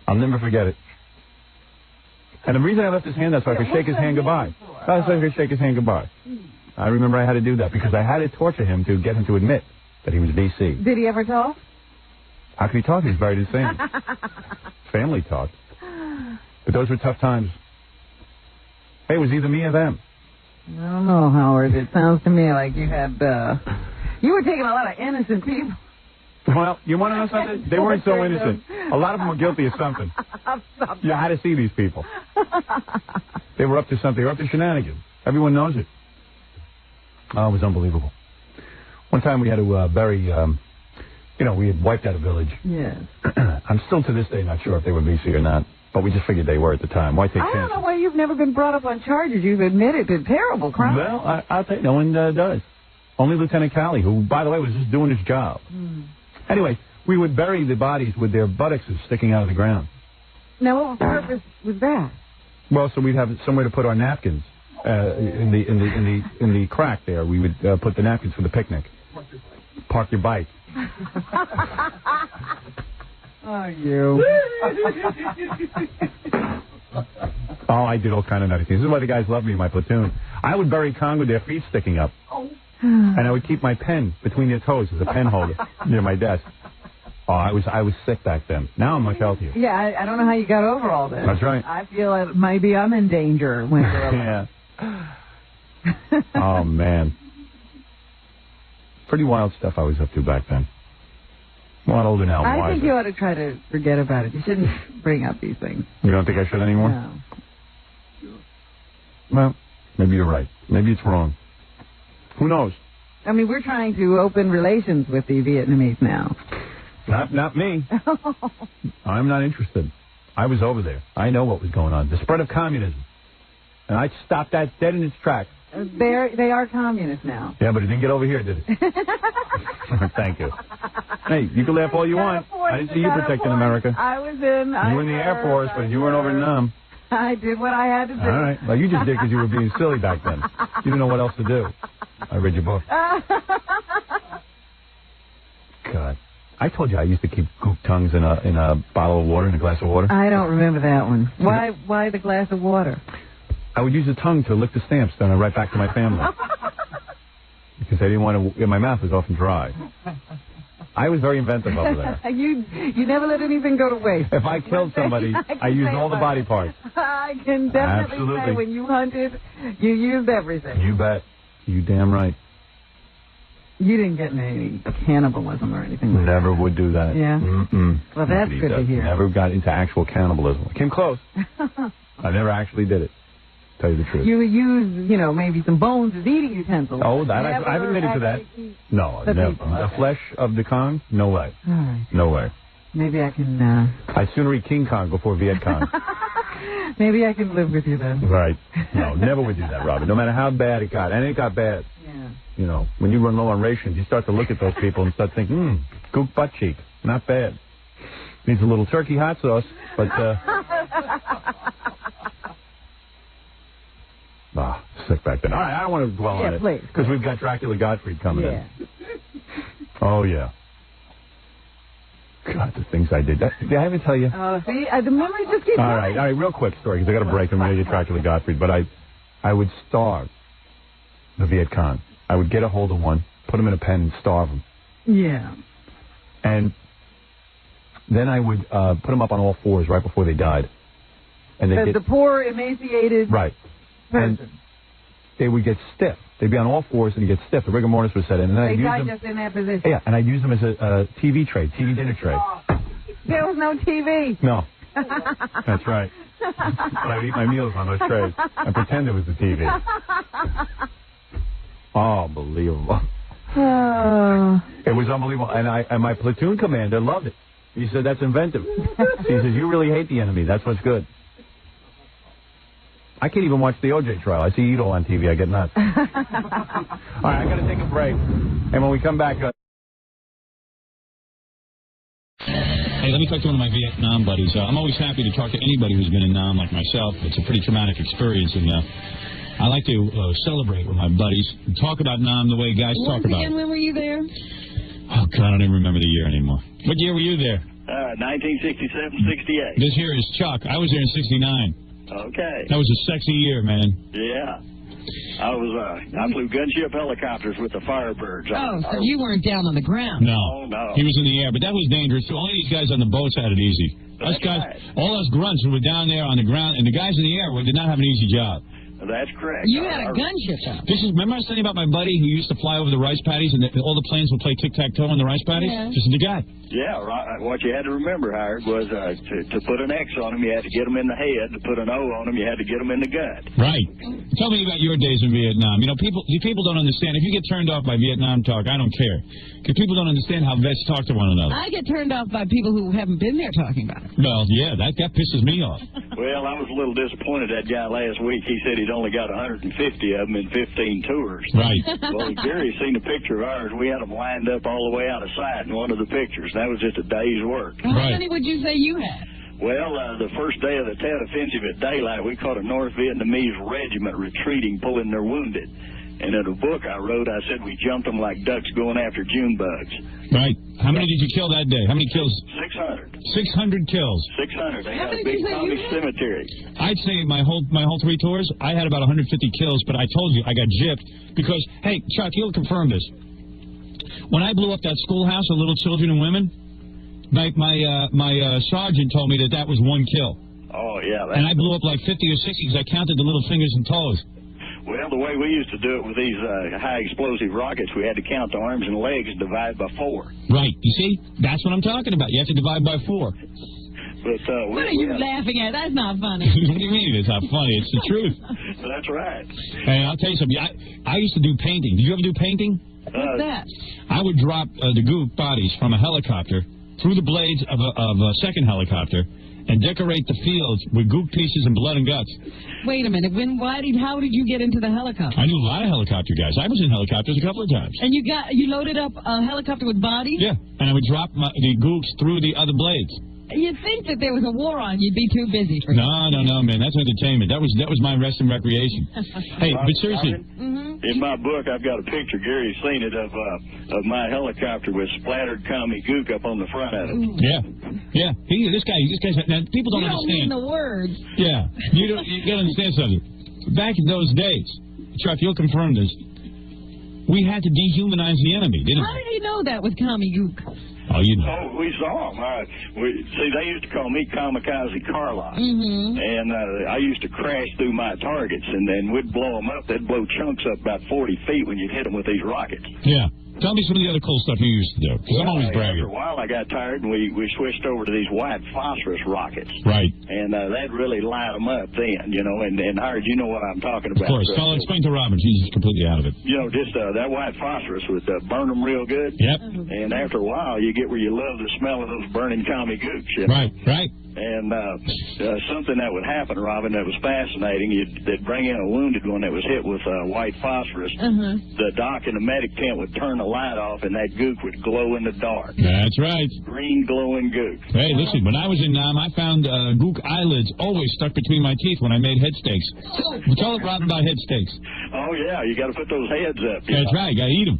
I'll never forget it. And the reason I left his hand, that's so I could shake his hand goodbye. That's so I could shake his hand goodbye. I remember I had to do that because I had to torture him to get him to admit that he was VC. Did he ever talk? How could he talk? He was buried in sand. Family talked. But those were tough times. Hey, it was either me or them. I don't know, Howard. It sounds to me like you had, you were taking a lot of innocent people. Well, you want to know something? They weren't so innocent. A lot of them were guilty of something. You had to see these people. They were up to something. They were up to shenanigans. Everyone knows it. Oh, it was unbelievable. One time we had to bury, we had wiped out a village. Yes. I'm still to this day not sure if they were VC or not. But we just figured they were at the time. Why take I don't chances? know why you've never been brought up on charges. You've admitted to terrible crimes. Well, I'll tell you, no one does. Only Lieutenant Calley, who, by the way, was just doing his job. Anyway, we would bury the bodies with their buttocks sticking out of the ground. Now, what purpose was that? Well, so we'd have somewhere to put our napkins in the crack there. We would put the napkins for the picnic. Park your bike. Oh, you. Oh, I did all kind of nutty things. This is why the guys love me in my platoon. I would bury Kong with their feet sticking up. And I would keep my pen between their toes as a pen holder near my desk. Oh, I was sick back then. Now I'm much healthier. Yeah, I don't know how you got over all this. That's right. I feel like maybe I'm in danger when you're Yeah. Oh, man. Pretty wild stuff I was up to back then. I'm a lot older now. I think you ought to try to forget about it. You shouldn't bring up these things. You don't think I should anymore? No. Well, maybe you're right. Maybe it's wrong. Who knows? I mean, we're trying to open relations with the Vietnamese now. Not me. I'm not interested. I was over there. I know what was going on. The spread of communism. And I stopped that dead in its tracks. They are communists now. Yeah, but it didn't get over here, did it? Thank you. Hey, you can laugh all you want. I didn't see you protecting America. I was in. You were in the Air Force, but you weren't over in Nam. I did what I had to do. All right. Well, you just did because you were being silly back then. You didn't know what else to do. I read your book. God. I told you I used to keep goop tongues in a bottle of water, in a glass of water. I don't remember that one. Why the glass of water? I would use the tongue to lick the stamps, then I write back to my family. Because I didn't want to, my mouth was often dry. I was very inventive over there. You never let anything go to waste. If I killed somebody, I used all the body parts. I can definitely say when you hunted, you used everything. You bet. You damn right. You didn't get into any cannibalism or anything like Never would do that. Yeah? Mm-mm. Well, that's good to hear. Never got into actual cannibalism. I came close. I never actually did it. Tell you the truth. You would use, maybe some bones as eating utensils. Oh, that I've admitted to that. No, never. The flesh of the Kong? No way. All right. No way. Maybe I can. I'd sooner eat King Kong before Viet Cong. Maybe I can live with you then. Right. No, never would do that, Robin. No matter how bad it got. And it got bad. Yeah. When you run low on rations, you start to look at those people and start thinking, goop butt cheek. Not bad. Needs a little turkey hot sauce, but, sick back then. All right, I don't want to dwell on it. Please. Because we've got Dracula Gottfried coming in. Oh, yeah. God, the things I did. Did I ever tell you? See, the memory just keeps All right, real quick story, because I got to break. I'm going to get Dracula Gottfried. But I would starve the Viet Cong. I would get a hold of one, put him in a pen, and starve him. Yeah. And then I would put them up on all fours right before they died. And the poor, emaciated right. person. And they would get stiff. They'd be on all fours and get stiff. The rigor mortis would set in. And then they died just in that position. Yeah, and I'd use them as a TV tray, TV dinner tray. There was no TV. No. That's right. But I would eat my meals on those trays and pretend it was the TV. Unbelievable. It was unbelievable. And my platoon commander loved it. He said, that's inventive. He says, you really hate the enemy. That's what's good. I can't even watch the OJ trial. I see Ito on TV. I get nuts. All right, I got to take a break. And when we come back... Hey, let me talk to one of my Vietnam buddies. I'm always happy to talk to anybody who's been in Nam like myself. It's a pretty traumatic experience, and I like to celebrate with my buddies and talk about Nam the way guys talk about it. When were you there? Oh, God, I don't even remember the year anymore. What year were you there? 1967, 68. This here is Chuck. I was there in 69. Okay. That was a sexy year, man. Yeah. I flew gunship helicopters with the Firebirds. So you weren't down on the ground. No. No. He was in the air, but that was dangerous. So only these guys on the boats had it easy. Us guys, all us grunts who were down there on the ground, and the guys in the air did not have an easy job. That's correct. You had a gunship out. Remember I was telling you about my buddy who used to fly over the rice paddies and all the planes would play tic-tac-toe on the rice paddies? Yeah. This is the guy. Yeah, right. What you had to remember, Howard, was to put an X on him, you had to get him in the head. To put an O on him, you had to get him in the gut. Right. Tell me about your days in Vietnam. You know, people don't understand. If you get turned off by Vietnam talk, I don't care. Because people don't understand how vets talk to one another. I get turned off by people who haven't been there talking about it. Well, yeah, that pisses me off. Well, I was a little disappointed that guy last week. He said he'd only got 150 of them in 15 tours. Right. Well, Gary's seen a picture of ours. We had them lined up all the way out of sight in one of the pictures. That was just a day's work. How many would you say you had? Well, the first day of the Tet Offensive at daylight, we caught a North Vietnamese regiment retreating, pulling their wounded. And in a book I wrote, I said we jumped them like ducks going after June bugs. Right. How many did you kill that day? How many kills? 600. 600 kills. 600. They had a big comic cemetery. I'd say my whole 3 tours, I had about 150 kills, but I told you I got gypped because, hey, Chuck, you'll confirm this. When I blew up that schoolhouse of little children and women, my sergeant told me that was 1 kill. Oh, yeah. And I blew up like 50 or 60 because I counted the little fingers and toes. Well, the way we used to do it with these high explosive rockets, we had to count the arms and legs and divide by 4. Right. You see? That's what I'm talking about. You have to divide by 4. But what are you laughing at? That's not funny. What do you mean it's not funny? It's the truth. That's right. Hey, I'll tell you something. I used to do painting. Did you ever do painting? What's that? I would drop the goof bodies from a helicopter through the blades of a second helicopter and decorate the fields with goop pieces and blood and guts. Wait a minute. How did you get into the helicopter? I knew a lot of helicopter guys. I was in helicopters a couple of times. And you loaded up a helicopter with bodies? Yeah, and I would drop the goofs through the other blades. You'd think that there was a war on. You'd be too busy for No, man. That's entertainment. That was my rest and recreation. Hey, but seriously. In my book, I've got a picture. Gary's seen it of my helicopter with splattered commie gook up on the front of it. Yeah. This guy's. Now, people don't understand. You don't mean the words. Yeah. You gotta understand something. Back in those days, Chuck, you'll confirm this. We had to dehumanize the enemy, didn't we? How did he know that was commie gook? Oh, you know. Oh, we saw them. See, they used to call me Kamikaze Carlos. And I used to crash through my targets, and then we'd blow them up. They'd blow chunks up about 40 feet when you'd hit them with these rockets. Yeah. Tell me some of the other cool stuff you used to do, because I'm always bragging. After a while, I got tired, and we switched over to these white phosphorus rockets. Right. And that really light them up then, you know, and Howard, you know what I'm talking about. Of course. So explain to Robin. She's completely out of it. You know, just that white phosphorus would burn them real good. Yep. And after a while, you get where you love the smell of those burning commie gooks. You know? Right. And something that would happen, Robin, that was fascinating, they'd bring in a wounded one that was hit with white phosphorus. The doc in the medic tent would turn the light off, and that gook would glow in the dark. That's right. Green glowing gook. Hey, listen, when I was in Nam, I found gook eyelids always stuck between my teeth when I made head steaks. Tell it, Robin, about head steaks. Oh, yeah, you got to put those heads up. That's right, got to eat them.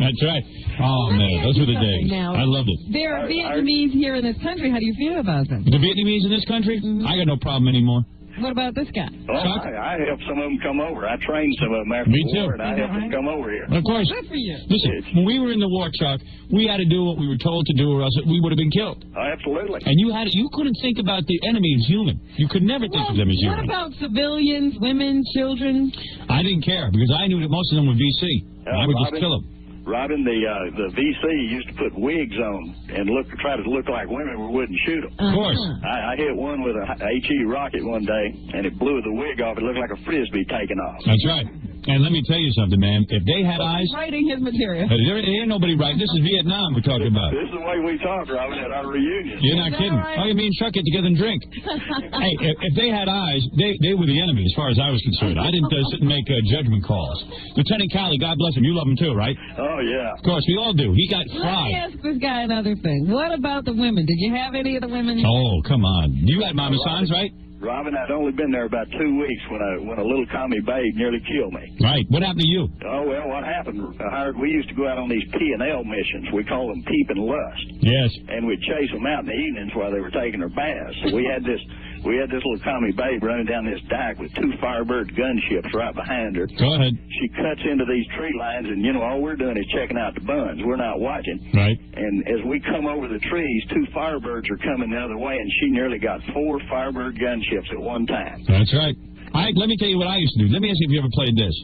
That's right. Oh, man, those were the days. Now, I loved it. There are Vietnamese here in this country. How do you feel about them? The Vietnamese in this country? I got no problem anymore. What about this guy? Oh, I helped some of them come over. I trained some of them after the war, and I helped them come over here. Of course. Good for you. Listen, when we were in the war, Chuck, we had to do what we were told to do, or else we would have been killed. Oh, absolutely. And you couldn't think about the enemy as human. You could never think of them as human. What about civilians, women, children? I didn't care, because I knew that most of them were VC. I would just kill them. Robin, the VC used to put wigs on and try to look like women. We wouldn't shoot them. Of course. I hit one with a HE rocket one day, and it blew the wig off. It looked like a frisbee taking off. That's right. And let me tell you something, man. If they had eyes... Writing his material. There ain't nobody writing. This is Vietnam we're talking about. This is the way we talk, Robin, at our reunion. You're not kidding. Right? Oh, you mean Chuck, get together and drink. Hey, if they had eyes, they were the enemy as far as I was concerned. I didn't sit and make judgment calls. Lieutenant Cowley, God bless him. You love him too, right? Oh, yeah. Of course, we all do. He got fried. Let me ask this guy another thing. What about the women? Did you have any of the women? Oh, come on. You had Mama Sons, right? Robin, I'd only been there about 2 weeks when a little commie babe nearly killed me. Right. What happened to you? Oh, well, what happened, Howard, we used to go out on these P&L missions. We call them peep and lust. Yes. And we'd chase them out in the evenings while they were taking their baths. So we had this little commie babe running down this dyke with 2 Firebird gunships right behind her. Go ahead. She cuts into these tree lines, and, all we're doing is checking out the buns. We're not watching. Right. And as we come over the trees, 2 Firebirds are coming the other way, and she nearly got 4 Firebird gunships at one time. That's right. Let me tell you what I used to do. Let me ask you if you ever played this.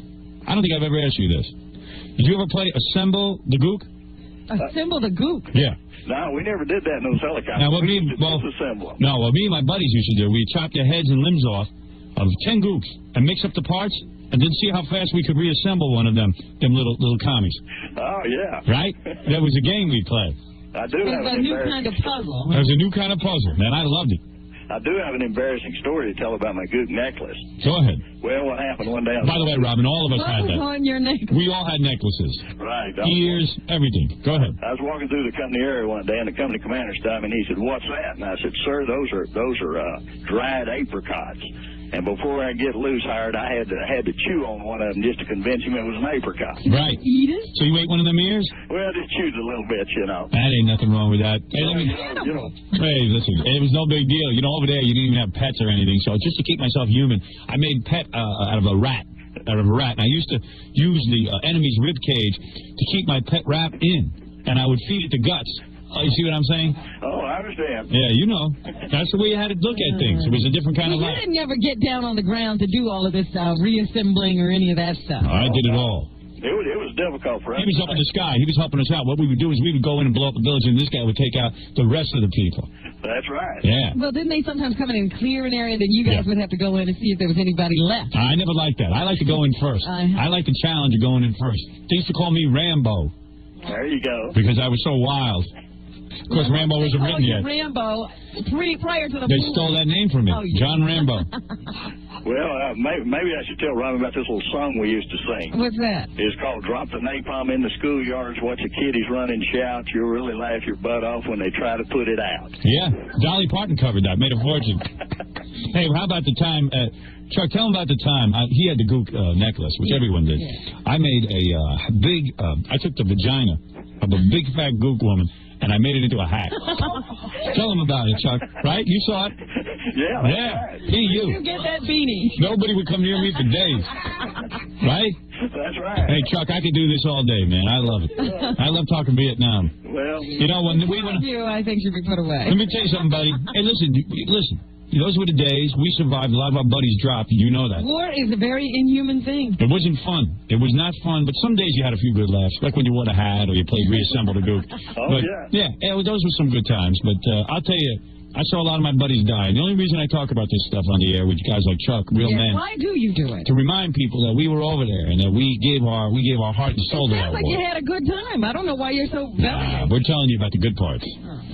I don't think I've ever asked you this. Did you ever play Assemble the Gook? Assemble the Gook? Yeah. No, we never did that in those helicopters. Now, what we me, used to disassemble them. no, what me and my buddies used to do, we chop their heads and limbs off of 10 gooks and mix up the parts and then see how fast we could reassemble one of them little commies. Oh, yeah. Right? That was a game we played. I do have It's a new kind of puzzle. It was a new kind of puzzle, man. I loved it. I do have an embarrassing story to tell about my gook necklace. Go ahead. Well, what happened one day... By the way, Robin, all of us had that. What was on your necklace? We all had necklaces. Right. Ears, everything. Go ahead. I was walking through the company area one day, and the company commander stopped me, and he said, "What's that?" And I said, "Sir, those are dried apricots." And before I get loose hired, I had to chew on one of them just to convince him it was an apricot. Right. Eat it? So you ate one of them ears? Well, just chewed a little bit, you know. That ain't nothing wrong with that. Hey, Hey, listen, it was no big deal. You know, over there, you didn't even have pets or anything. So just to keep myself human, I made pet out of a rat. And I used to use the enemy's rib cage to keep my pet rat in, and I would feed it the guts. Oh, you see what I'm saying? Oh, I understand. Yeah, you know. That's the way you had to look at things. It was a different kind of You life. didn't ever get down on the ground to do all of this reassembling or any of that stuff. I did it all. It was difficult for us. He was up in the sky. He was helping us out. What we would do is we would go in and blow up the village, and this guy would take out the rest of the people. That's right. Yeah. Well, didn't they sometimes come in and clear an area that you guys would have to go in and see if there was anybody left? I never liked that. I like to go in first. I like the challenge of going in first. They used to call me Rambo. There you go. Because I was so wild. Of course, Rambo wasn't written yet. Rambo, prior to the They stole that name from me. Oh, yeah. John Rambo. Well, maybe I should tell Robin about this little song we used to sing. What's that? It's called "Drop the Napalm in the Schoolyards, Watch the Kiddies Run and Shout. You'll really laugh your butt off when they try to put it out." Yeah, Dolly Parton covered that, made a fortune. Hey, how about the time, Chuck, tell him about the time, he had the gook necklace, which everyone did. Yeah. I made a big, I took the vagina of a big fat gook woman, and I made it into a hat. Tell him about it, Chuck. Right? You saw it? Yeah. Yeah. You. You get that beanie. Nobody would come near me for days. Right? That's right. Hey, Chuck, I could do this all day, man. I love it. I love talking Vietnam. Well, you know, when we went... I think should be put away. Let me tell you something, buddy. Hey, listen. Those were the days we survived. A lot of our buddies dropped. You know that. War is a very inhuman thing. It wasn't fun. It was not fun, but some days you had a few good laughs, like when you won a hat or you played Reassemble the Gook. Oh, but, yeah, those were some good times. But I'll tell you, I saw a lot of my buddies die. The only reason I talk about this stuff on the air with guys like Chuck, real men, why do you do it? to remind people that we were over there and that we gave our heart and soul to that Sounds like war. you had a good time. I don't know why you're so We're telling you about the good parts.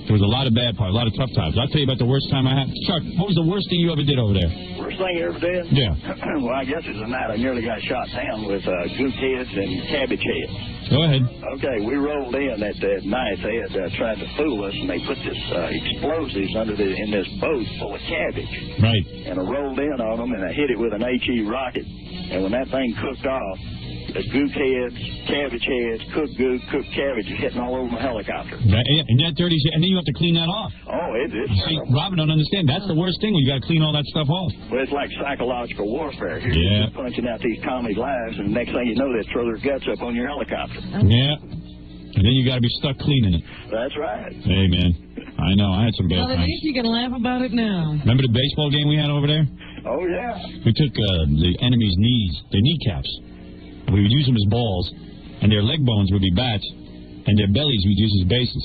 There was a lot of bad parts, a lot of tough times. I'll tell you about the worst time I had. Chuck, what was the worst thing you ever did over there? Worst thing you ever did? Yeah. Well, I guess it's a night I nearly got shot down with gook heads and cabbage heads. Go ahead. Okay, we rolled in that night. They had tried to fool us, and they put this explosives in this boat full of cabbage. Right. And I rolled in on them, and I hit it with an HE rocket. And when that thing cooked off, the gook heads, cabbage heads, cooked gook, cooked cabbage is hitting all over my helicopter. And that dirty shit, and then you have to clean that off. Oh, it's See, Robin don't understand. That's the worst thing when you got to clean all that stuff off. Well, it's like psychological warfare. Here, Yeah. You're just punching out these commies' lives, and the next thing you know, they throw their guts up on your helicopter. Yeah. And then you got to be stuck cleaning it. That's right. Hey, man. I know. I had some bad Well, at times. least you can laugh about it now. Remember the baseball game we had over there? Oh, yeah. We took the enemy's knees, their kneecaps. We would use them as balls, and their leg bones would be bats, and their bellies we'd use as bases.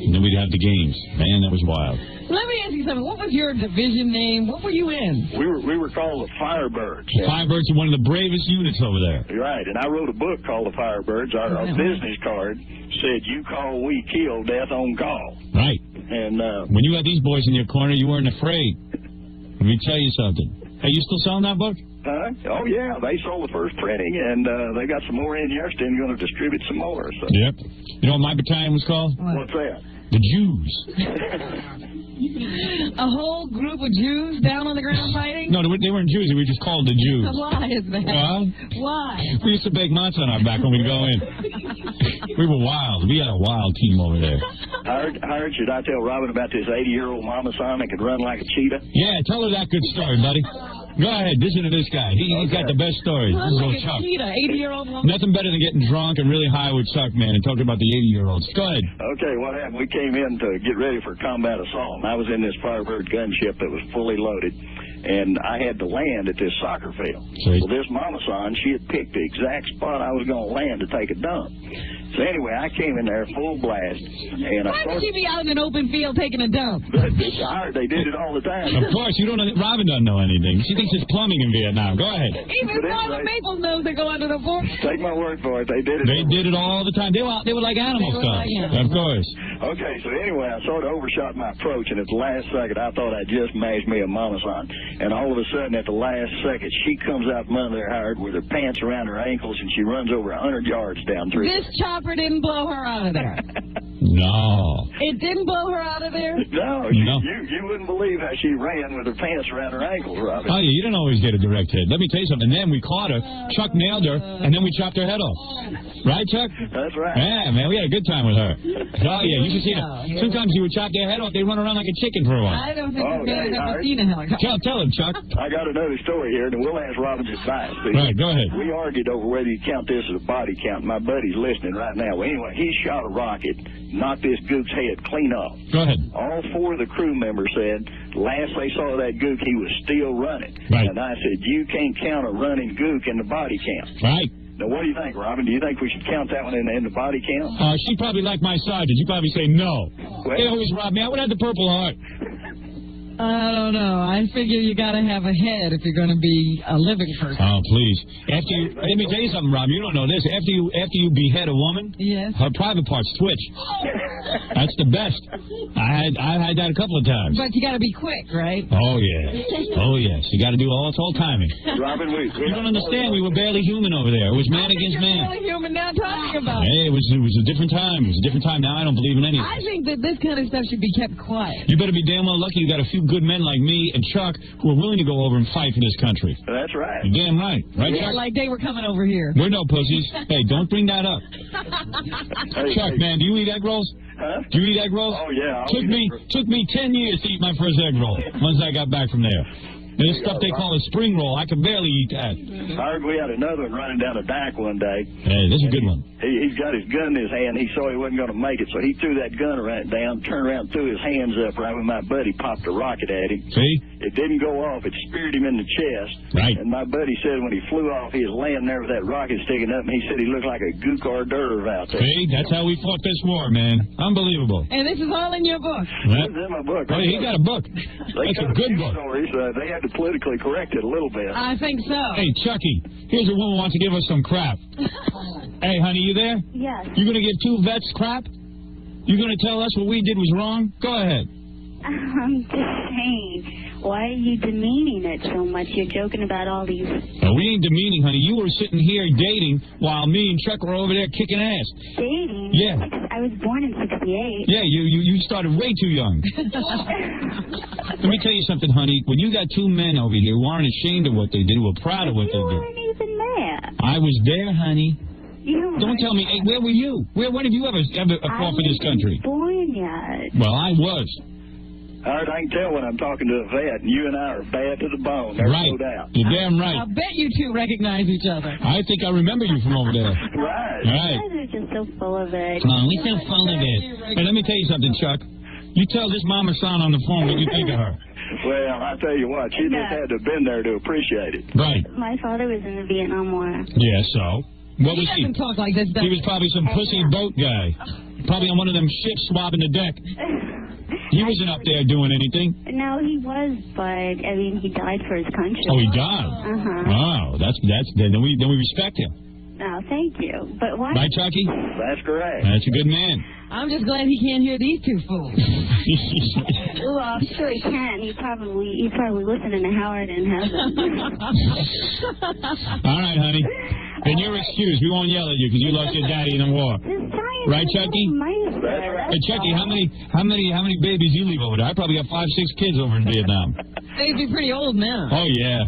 And then we'd have the games. Man, that was wild. Let me ask you something. What was your division name? What were you in? We were called the Firebirds. The Firebirds are one of the bravest units over there. Right, and I wrote a book called The Firebirds. Our business card said, "You call, we kill, death on call." Right. And when you had these boys in your corner, you weren't afraid. Let me tell you something. Hey, you still selling that book? Oh, yeah, they sold the first printing, and they got some more in yesterday and going to distribute some more. So. Yep. You know what my battalion was called? What's that? The Jews. A whole group of Jews down on the ground fighting? No, they weren't Jews. They were just called the Jews. Why is that? Why? We used to bake matzo on our back when we'd go in. We were wild. We had a wild team over there. I heard, should I tell Robin about this 80-year-old mama son that could run like a cheetah? Yeah, tell her that good story, buddy. Go ahead, listen to this guy. He's got the best stories. This is old Chuck. 80-year-old woman. Nothing better than getting drunk and really high with Chuck, man, and talking about the 80-year-olds. Go ahead. Okay, what happened? We came in to get ready for combat assault, and I was in this Firebird gunship that was fully loaded. and I had to land at this soccer field. See? Well, this mama son, she had picked the exact spot I was going to land to take a dump. So anyway, I came in there full blast, and Why would you be out in an open field taking a dump? They did it all the time. Of course, you don't. Robin doesn't know anything. She thinks it's plumbing in Vietnam. Go ahead. Even Robin Maples knows they go under the floor. Take my word for it, they did it. They did it all the time. They were like animal stuff. Of course. Okay, so anyway, I sort of overshot my approach, and at the last second, I thought I just mashed me a mama son. And all of a sudden, at the last second, she comes out from under there hard with her pants around her ankles, and she runs over 100 yards down through. This chopper didn't blow her out of there. No. It didn't blow her out of there? No. You wouldn't believe how she ran with her pants around her ankles, Robin. Oh, yeah, you didn't always get a direct hit. Let me tell you something. And then we caught her. Chuck nailed her, and then we chopped her head off. Right, Chuck? That's right. Yeah, man, we had a good time with her. Oh, yeah, you should see it. Sometimes you would chop their head off, they run around like a chicken for a while. I don't think the man has ever seen a helicopter. Tell him, Chuck. I got another story here, and we'll ask Robin's advice. Right, go ahead. We argued over whether you count this as a body count. My buddy's listening right now. Well, anyway, he shot a rocket, knocked this gook's head clean off. Go ahead. All 4 of the crew members said last they saw that gook, he was still running. Right. And I said, you can't count a running gook in the body count. Right. Now, what do you think, Robin? Do you think we should count that one in the body count? She probably liked my side. Did you probably say no? Well, They always rob me. I would have the Purple Heart. I don't know. I figure you got to have a head if you're going to be a living person. Oh, please. Let me tell you something, Rob. You don't know this. After you behead a woman, yes, her private parts twitch. That's the best. I had that a couple of times. But you got to be quick, right? Oh, yeah. Oh, yes. You got to do all. It's all timing. Robin, you don't understand. We were barely human over there. It was man against man. Barely human now talking about it. Hey, it was a different time. It was a different time. Now I don't believe in anything. I think that this kind of stuff should be kept quiet. You better be damn well lucky you got a few good men like me and Chuck who are willing to go over and fight for this country. That's right. You're damn right. Right, yeah, Chuck? like they were coming over here. We're no pussies. Hey, don't bring that up. Chuck, man, do you eat egg rolls? Huh? Do you eat egg rolls? Oh, yeah. Took me 10 years to eat my first egg roll once I got back from there. There's stuff they call a spring roll. I could barely eat that. I heard we had another one running down the dyke one day. Hey, this is a good one. He's got his gun in his hand. He saw he wasn't going to make it, so he threw that gun down, turned around, threw his hands up right when my buddy popped a rocket at him. See? It didn't go off. It speared him in the chest. Right. And my buddy said when he flew off, he was laying there with that rocket sticking up, and he said he looked like a gook hors d'oeuvre out there. See? That's how we fought this war, man. Unbelievable. And this is all in your book. This is in my book. Oh, he got a book. That's a good book. Stories, they had to politically correct it a little bit. I think so. Hey, Chucky, here's a woman who wants to give us some crap. Hey, honey, you there? Yes. You going to give 2 vets crap? You going to tell us what we did was wrong? Go ahead. I'm just saying, why are you demeaning it so much? You're joking about all these... No, we ain't demeaning, honey. You were sitting here dating while me and Chuck were over there kicking ass. Dating? Yeah. I was born in 68. Yeah, you started way too young. Let me tell you something, honey. When you got 2 men over here who aren't ashamed of what they did, who are proud of what they You did. weren't even there. I was there, honey. You Don't tell me. Hey, where were you? When have you ever fought for this country? I wasn't born yet. Well, I was. All right, I can tell when I'm talking to a vet, and you and I are bad to the bone. There's Right. no doubt. You're damn right. I'll bet you 2 recognize each other. I think I remember you from over there. Right. Right. You guys are just so full of it. Oh, we so full of it. Hey, let me tell you something, Chuck. You tell this Mama San on the phone what you think of her. Well, I tell you what, she just had to have been there to appreciate it. Right. My father was in the Vietnam War. Yeah, so? What was he? He doesn't talk like this, does He was probably some pussy boat guy. Probably on one of them ships swabbing the deck. He wasn't up there doing anything. No, he was, but I mean, he died for his country. Oh, he died. Oh, that's then we respect him. No, thank you. But why? Right, Chucky? That's correct. That's a good man. I'm just glad he can't hear these 2 fools. Well, I'm sure he can. He's probably listening to Howard in heaven. All right, honey. Then you're excused. We won't yell at you because you lost your daddy in the war. Right, Chucky? Hey, Chucky, how many babies you leave over there? I probably got 5, 6 kids over in Vietnam. They'd be pretty old now. Oh yeah.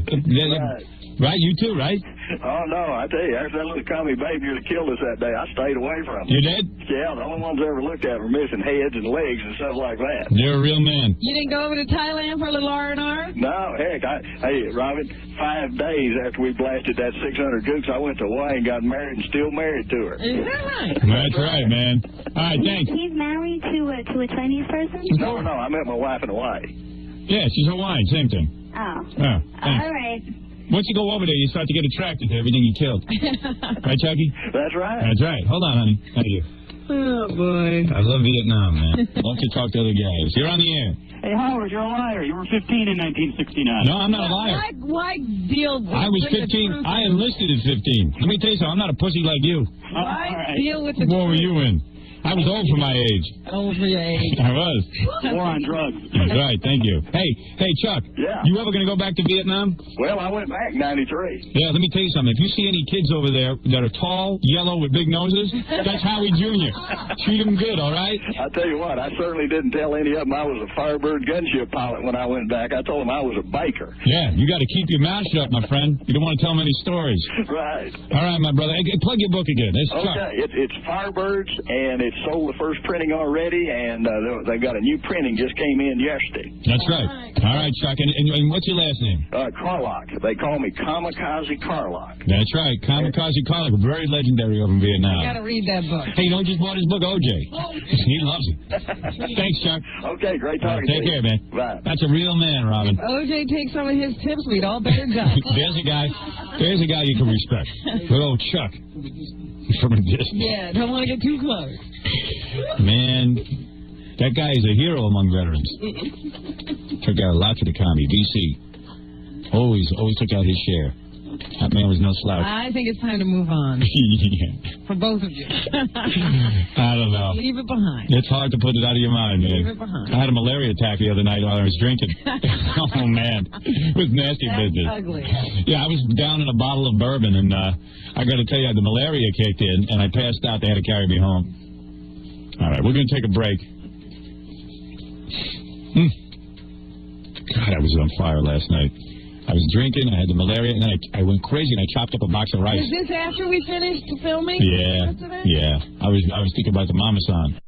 Right, you too, right? Oh, no, I tell you, after that little commie baby that killed us that day, I stayed away from them. You did? Yeah, the only ones I ever looked at were missing heads and legs and stuff like that. You're a real man. You didn't go over to Thailand for a little R&R? No, heck, hey, Robin, 5 days after we blasted that 600 gooks, I went to Hawaii and got married and still married to her. Is that right? That's right, man. All right, thanks. He's married to a Chinese person? No, I met my wife in Hawaii. Yeah, she's Hawaiian, same thing. Oh. All right. Once you go over there, you start to get attracted to everything you killed. Right, Chucky? That's right. That's right. Hold on, honey. How are you? Oh, boy. I love Vietnam, man. Love to talk to other guys. You're on the air. Hey, Howard, you're a liar. You were 15 in 1969. No, I'm not a liar. Why deal with I was the 15. truth? I enlisted at 15. Let me tell you something. I'm not a pussy like you. Why deal with the What were truth? you in? I was old for my age. Old for your age. I was. War on drugs. That's right. Thank you. Hey, Chuck. Yeah. You ever going to go back to Vietnam? Well, I went back in 93. Yeah, let me tell you something. If you see any kids over there that are tall, yellow, with big noses, that's Howie Jr. Treat them good, all right? I tell you what, I certainly didn't tell any of them I was a Firebird gunship pilot when I went back. I told them I was a biker. Yeah, you got to keep your mouth shut, my friend. You don't want to tell them any stories. Right. All right, my brother. Hey, plug your book again. It's Chuck. Okay, it's Firebirds, and it's sold the first printing already, and they've got a new printing just came in yesterday. That's right. All right, Chuck. And what's your last name? Carlock. They call me Kamikaze Carlock. That's right. Kamikaze Carlock, very legendary over in Vietnam. You got to read that book. Hey, you know who just bought his book? OJ. He loves it. Thanks, Chuck. Okay, great talking to you. Take care, man. Bye. That's a real man, Robin. OJ takes some of his tips. We'd all better go. There's a guy you can respect. Good old Chuck. From a distance. Yeah, don't want to get too close. Man, that guy is a hero among veterans. Took out lots of the commie. VC. Always took out his share. That man was no slouch. I think it's time to move on. Yeah. For both of you. I don't know. Leave it behind. It's hard to put it out of your mind, man. Leave it behind. I had a malaria attack the other night while I was drinking. Oh, man. It was nasty business. Ugly. Yeah, I was down in a bottle of bourbon, and I got to tell you, the malaria kicked in, and I passed out. They had to carry me home. All right, we're going to take a break. God, I was on fire last night. I was drinking, I had the malaria, and then I went crazy, and I chopped up a box of rice. Is this after we finished filming? Yeah, yeah. I was thinking about the Mama San.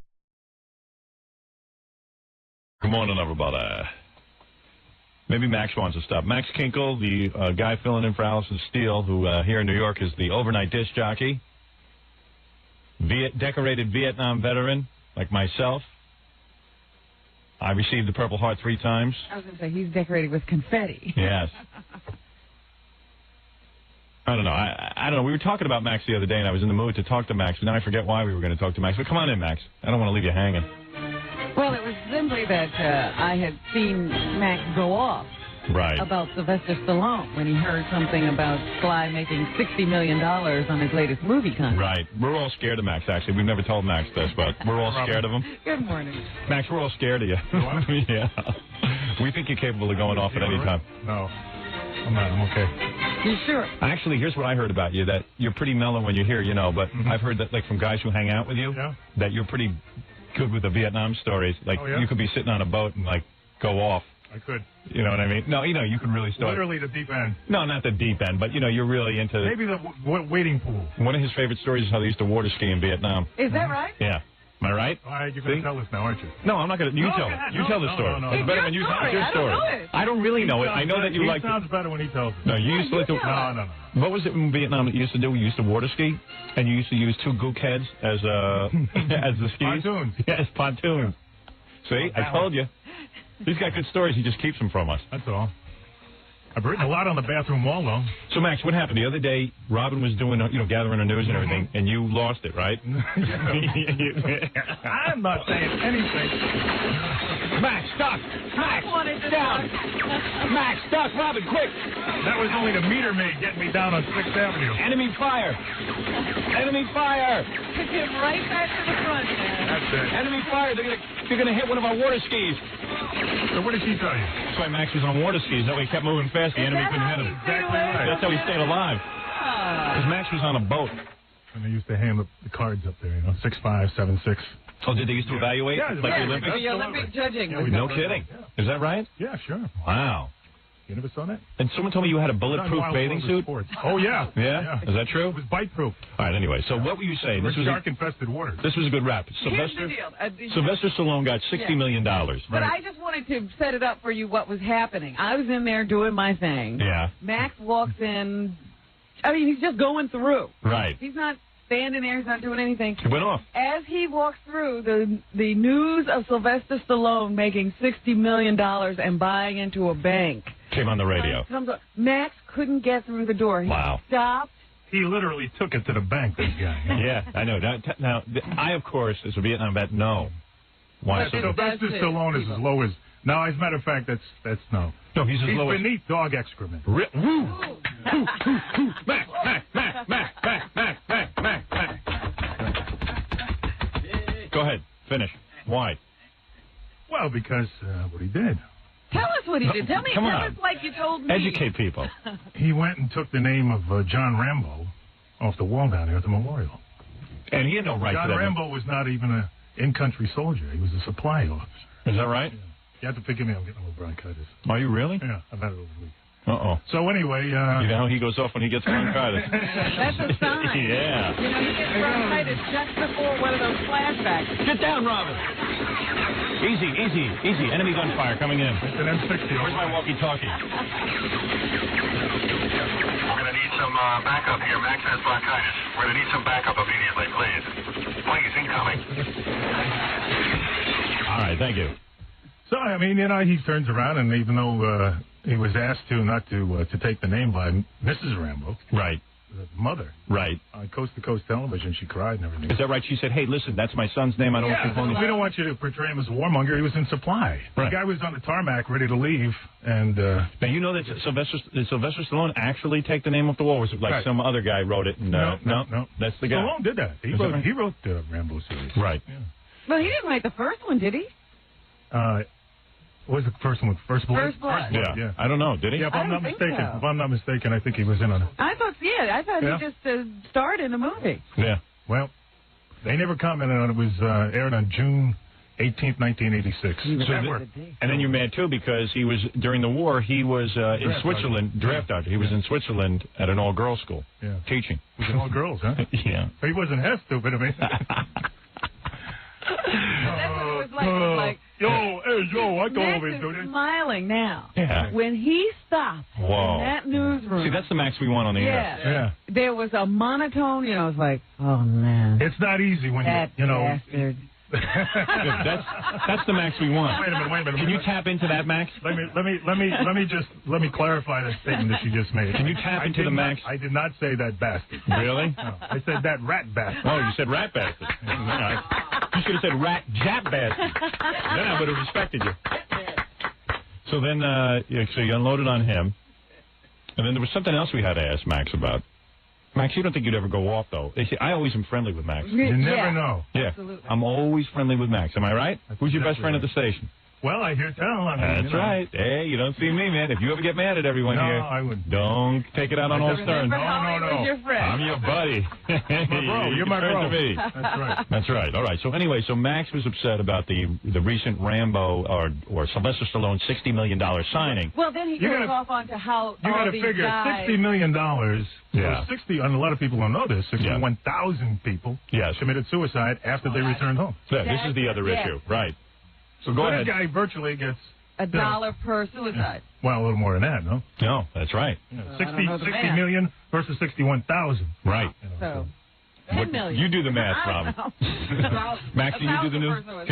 Good morning, everybody. Maybe Max wants to stop. Max Kinkle, the guy filling in for Allison Steele, who here in New York is the overnight disc jockey. Decorated Vietnam veteran, like myself. I received the Purple Heart 3 times. I was going to say, he's decorated with confetti. Yes. I don't know. I don't know. We were talking about Max the other day, and I was in the mood to talk to Max, but then I forget why we were going to talk to Max. But come on in, Max. I don't want to leave you hanging. Well, it was simply that I had seen Max go off about Sylvester Stallone when he heard something about Sly making $60 million on his latest movie contract. Right. We're all scared of Max, actually. We've never told Max this, but we're all scared of him. Good morning. Max, we're all scared of you. Yeah. We think you're capable of going off at any time. No. I'm not. I'm okay. You sure? Actually, here's what I heard about you, that you're pretty mellow when you're here, you know, but I've heard that, like, from guys who hang out with you, that you're pretty good with the Vietnam stories. Like, you could be sitting on a boat and, like, go off. I could. You know what I mean? No, you know, you can really start. Literally the deep end. No, not the deep end, but, you know, you're really into... Maybe the wading pool. One of his favorite stories is how they used to water ski in Vietnam. Is that right? Yeah. Am I right? All right, you're going to tell us now, aren't you? No, I'm not going to. You tell it. You tell the story. It's better when you tell your story. I don't really know it. I know that you like. It sounds better when he tells it. No, you used to like to. No. What was it in Vietnam that you used to do? We used to water ski, and you used to use 2 gook heads as as the skis. Pontoons. Yes, pontoons. See, I told you. He's got good stories. He just keeps them from us. That's all. I've written a lot on the bathroom wall, though. So, Max, what happened? The other day, Robin was doing, gathering her news and everything, and you lost it, right? I'm not saying anything. Max, duck! Max, down! Max, duck! Robin, quick! That was only the meter maid getting me down on 6th Avenue. Enemy fire! Enemy fire! Took him right back to the front, man. That's it. Enemy fire! They're gonna hit one of our water skis. So what did she tell you? That's why Max was on water skis. That way he kept moving fast. The enemy couldn't hit him. Exactly right. That's how he stayed alive. Because Max was on a boat. And they used to hand the cards up there, 6'5", 7'6". Oh, did they used to evaluate? Yeah, like the Olympics? The Olympic judging. Yeah, No kidding. Is that right? Yeah, sure. Wow. You never saw that? And someone told me you had a bulletproof bathing suit? Oh, yeah. Yeah? Is that true? It was bite-proof. All right, anyway, so what were you saying? This was shark-infested water. This was a good rap. Here's the deal. Sylvester Stallone got $60 million. But I just wanted to set it up for you what was happening. I was in there doing my thing. Yeah. Max walks in. I mean, he's just going through. Right. He's not standing there. He's not doing anything. He went off. As he walks through, the news of Sylvester Stallone making $60 million and buying into a bank Came on the radio. Max couldn't get through the door. He stopped. He literally took it to the bank, this guy. Yeah, I know. Now, I, of course, as a Vietnam vet, know. Why? Sylvester Stallone is as low as... No, as a matter of fact, that's no. No, he's as low as... He's beneath dog excrement. Mac. Go ahead. Finish. Why? Well, because what he did. Tell us what he did. Tell us like you told me. Educate people. He went and took the name of John Rambo off the wall down here at the memorial. And he had no right to that. John Rambo was not even an in-country soldier. He was a supply officer. Is that right? Yeah. You have to forgive me. I'm getting a little bronchitis. Are you really? Yeah, I've had it over the week. Uh-oh. So anyway... you know how he goes off when he gets bronchitis. That's a sign. Yeah. You know, he gets bronchitis just before one of those flashbacks. Get down, Robin. Easy. Enemy gunfire coming in. It's an M60. Where's my walkie-talkie? We're going to need some backup here. Max has bronchitis. We're going to need some backup immediately, please. Please, incoming. All right, thank you. So, I mean, you know, he turns around, and even though he was asked not to take the name by Mrs. Rambo. Right. The mother. Right. On coast-to-coast television, she cried and everything. Is that right? She said, hey, listen, that's my son's name. I don't want to... We don't want you to portray him as a warmonger. He was in supply. Right. The guy was on the tarmac ready to leave, and... Now, you know that did Sylvester Stallone actually take the name off the wall? Or was it like some other guy wrote it? And, no. That's the guy. Stallone did that. He wrote the Rambo series. Right. Yeah. Well, he didn't write the first one, did he? What was the first one? First Blood? First Blood. Yeah. I don't know. Did he? Yeah, if I'm not mistaken. So. If I'm not mistaken, I think he was in on it. I thought he just starred in a movie. Yeah. Well, they never commented on it. It was aired on June 18th, 1986. And then you're mad, too, because he was, during the war, he was in Switzerland, draft dodger. He was in Switzerland at an all-girls school teaching. It was all girls, huh? Yeah. He wasn't half stupid, I mean. That's what it was like. Yo, I go Max over and do is this. smiling now. Yeah. When he stopped in that newsroom. See, that's the Max we want on the air. Yeah. There was a monotone, you know, it's like, oh, man. It's not easy when you know. Bastard. That's the Max we want. Wait a minute. Can you tap into that, Max? Let me clarify the statement that you just made. Can you tap into the Max? I did not say that bastard. Really? No, I said that rat bastard. Oh, you said rat bastard. You should have said rat jap bastard. Then I would have respected you. So then, so you unloaded on him, and then there was something else we had to ask Max about. Max, you don't think you'd ever go off, though. I always am friendly with Max. You never know. Yeah, absolutely. I'm always friendly with Max. Am I right? Who's your best friend at the station? Well, I hear tell. That's right. Hey, you don't see me, man. If you ever get mad at everyone here, I wouldn't. Don't take it out on Old Stern. No. Your friend. I'm your buddy. You're my bro. To me. That's right. That's right. All right. So anyway, Max was upset about the recent Rambo or Sylvester Stallone $60 million signing. Well, then he goes off onto how you got to figure $60 million. Yeah. 60. And a lot of people don't know this. 61,000 people committed suicide after they returned home. Yeah, this is the other issue, right? So go ahead. This guy virtually gets $1 per suicide. Well, a little more than that, no? No, that's right. 60 million versus 61,000. Right. So 10 million. You do the math, Robin. Max, can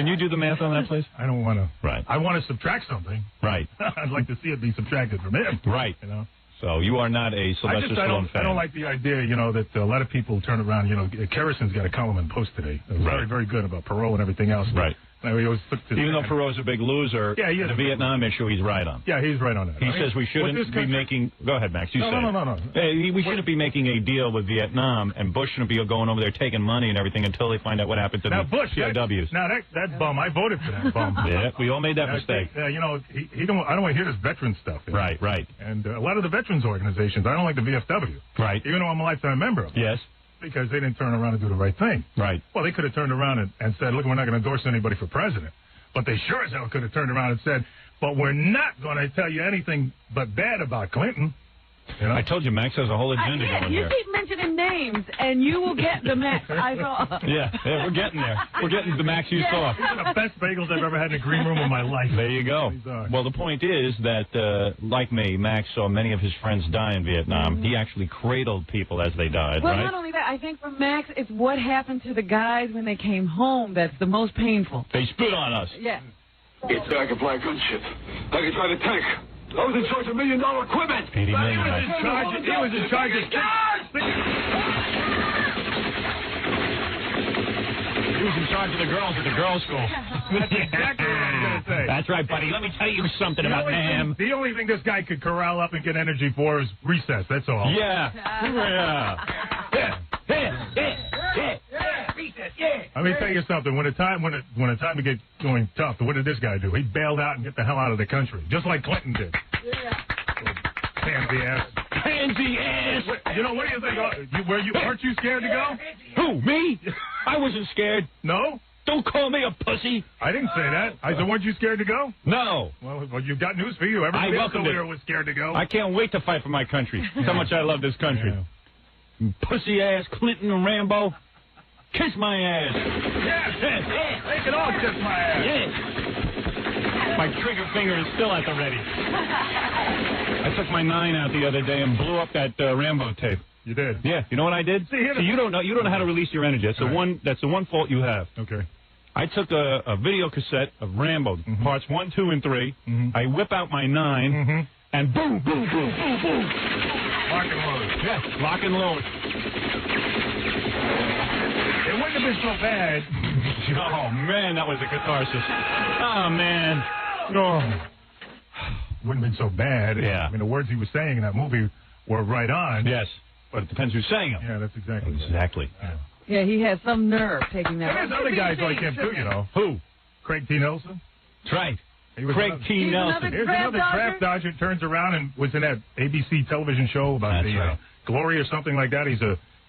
you do the math on that, please? I don't want to. Right. I want to subtract something. Right. I'd like to see it be subtracted from him. Right. You know. So you are not a Sylvester Stallone fan. I don't like the idea, that a lot of people turn around. Kerrison's got a column in Post today. Very, very good about parole and everything else. Right. Even though Perot's a big loser, the Vietnam issue, he's right on. Yeah, he's right on that. He says we shouldn't be making... Go ahead, Max. You say it. No. Hey, we shouldn't be making a deal with Vietnam, and Bush shouldn't be going over there taking money and everything until they find out what happened to the POWs. Now, that bum, I voted for that bum. Yeah, we all made that mistake. I don't want to hear this veteran stuff. Right. And a lot of the veterans organizations, I don't like the VFW. Right. Even though I'm a lifetime member of them. Yes. Because they didn't turn around and do the right thing. Right. Well, they could have turned around and said, look, we're not going to endorse anybody for president. But they sure as hell could have turned around and said, but we're not going to tell you anything but bad about Clinton. I told you, Max has a whole agenda going you here. keep mentioning names, and you will get the Max I saw. Yeah, we're getting there. We're getting the Max you saw. These are the best bagels I've ever had in a green room in my life. There you go. Well, the point is that, like me, Max saw many of his friends die in Vietnam. He actually cradled people as they died, well, right? Not only that, I think for Max, it's what happened to the guys when they came home that's the most painful. They spit on us. Yeah. I can fly a gunship. I can drive a tank. I was in charge of $1 million equipment. 80 million. He was in charge of... He was in charge of the girls at the girls' school. That's exactly what I was going to say. That's right, buddy. Let me tell you something about him. The only thing this guy could corral up and get energy for is recess. That's all. Yeah. Let me tell you something. When the time to get going tough, what did this guy do? He bailed out and get the hell out of the country, just like Clinton did. Pansy ass. Pansy ass. You know, what do you think? Weren't you scared to go? Who, me? I wasn't scared. No? Don't call me a pussy. I didn't say that. I said, weren't you scared to go? No. Well, you've got news for you. Everybody else over there was scared to go. I can't wait to fight for my country. That's how much I love this country. Yeah. Pussy ass Clinton and Rambo. Kiss my ass. Yes. They can all kiss my ass. Yes. My trigger finger is still at the ready. I took my 9 out the other day and blew up that Rambo tape. You did? Yeah. You know what I did? See, you don't know how to release your energy. That's the one fault you have. Okay. I took a video cassette of Rambo, parts 1, 2, and 3. I whip out my 9, and boom, boom, boom, boom, boom. Lock and load. Yeah, lock and load. It wouldn't have been so bad. Oh, man, that was a catharsis. Oh, man. Oh. Wouldn't have been so bad. Yeah. I mean, the words he was saying in that movie were right on. Yes. But it depends who's saying them. Yeah, that's exactly Exactly. Yeah, he has some nerve taking that. There's other guys like him, too, you know. Who? Craig T. Nelson. That's right. Craig T. Nelson. Here's another draft dodger, turns around and was in that ABC television show about Glory or something like that.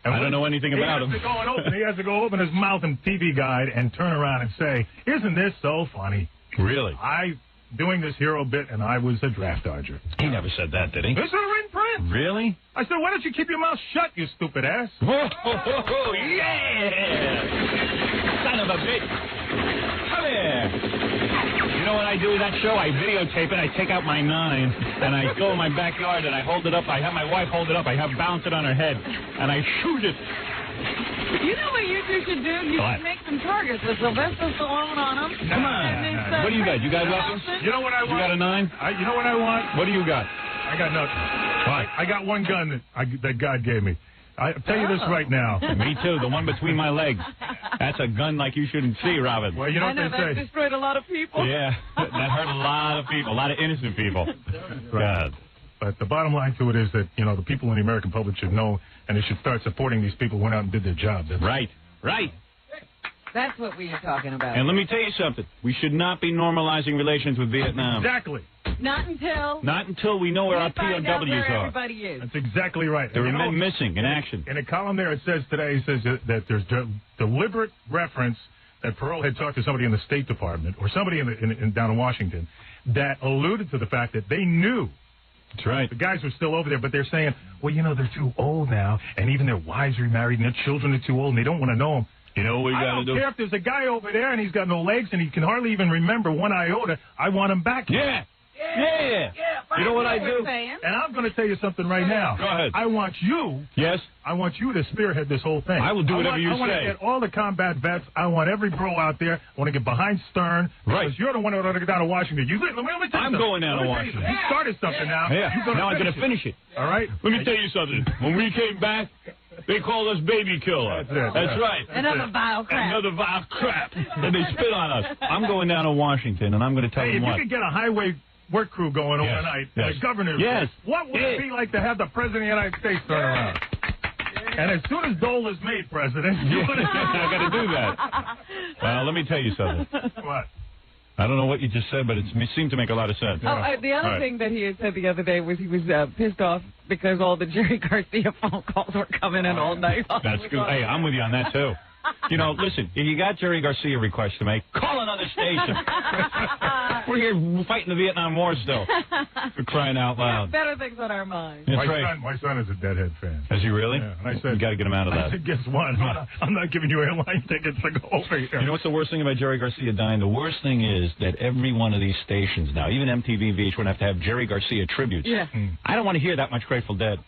I don't know anything about him. He has to go open his mouth in TV Guide and turn around and say, "Isn't this so funny?" Really? Doing this hero bit, and I was a draft dodger. He never said that, did he? This is in print. Really? I said, why don't you keep your mouth shut, you stupid ass? Whoa, yeah! Son of a bitch. Come here. You know what I do with that show? I videotape it, I take out my 9, and I go in my backyard, and I hold it up. I have my wife hold it up. I have bounce it on her head, and I shoot it. You know what you two should do? You should make some targets with Sylvester Stallone on them. Come on. What do you got? You got weapons? You know what I want? You got a 9? You know what I want? What do you got? I got nothing. I got one gun that God gave me. I'll tell you this right now. Me too, the one between my legs. That's a gun like you shouldn't see, Robin. Well, you know I know what they that say. destroyed a lot of people. Yeah, that hurt a lot of people, a lot of innocent people. God. But the bottom line to it is that, you know, the people in the American public should know, and they should start supporting these people who went out and did their job. Right. Right. That's what we were talking about. And let me tell you something. We should not be normalizing relations with Vietnam. Exactly. Not until we know where our find out where POWs are. everybody is. That's exactly right. There were men missing in action. In a column there, it says today, it says that there's deliberate reference that Pearl had talked to somebody in the State Department or somebody down in Washington that alluded to the fact that they knew. That's right. The guys were still over there, but they're saying, well, you know, they're too old now, and even their wives are remarried, and their children are too old, and they don't want to know them. You know what we got to do? I don't care if there's a guy over there, and he's got no legs, and he can hardly even remember one iota. I want him back. Yeah. You know what I do? And I'm going to tell you something right now. Go ahead. I want you. Yes? I want you to spearhead this whole thing. I will do whatever you say. I want to get all the combat vets. I want every bro out there. I want to get behind Stern. Right. Because you're the one who ought to get down to Washington. Let me tell you I'm going down to Washington. You started something now. Yeah. Now I'm going to finish it. All right? Let me tell you something. When we came back, they called us baby killer. That's right. Another vile crap. Another vile crap. And they spit on us. I'm going down to Washington, and I'm going to tell them what. If you could get a highway work crew going overnight, the governor. Yes. What would it be like to have the President of the United States turn around? And as soon as Dole is made president, I got to do that. Well, let me tell you something. What? I don't know what you just said, but it seemed to make a lot of sense. The other thing that he had said the other day was he was pissed off because all the Jerry Garcia phone calls were coming in all night. That's good. Hey, I'm with you on that, too. You know, listen, if you got Jerry Garcia requests to make, call another station. We're here fighting the Vietnam War still. For crying out loud. Better things on our minds. My son is a Deadhead fan. Is he really? Yeah, and I said, you got to get him out of that. I said, guess what? I'm not giving you airline tickets to go over here. You know what's the worst thing about Jerry Garcia dying? The worst thing is that every one of these stations now, even MTV, VH1, have to have Jerry Garcia tributes. Yeah. I don't want to hear that much Grateful Dead.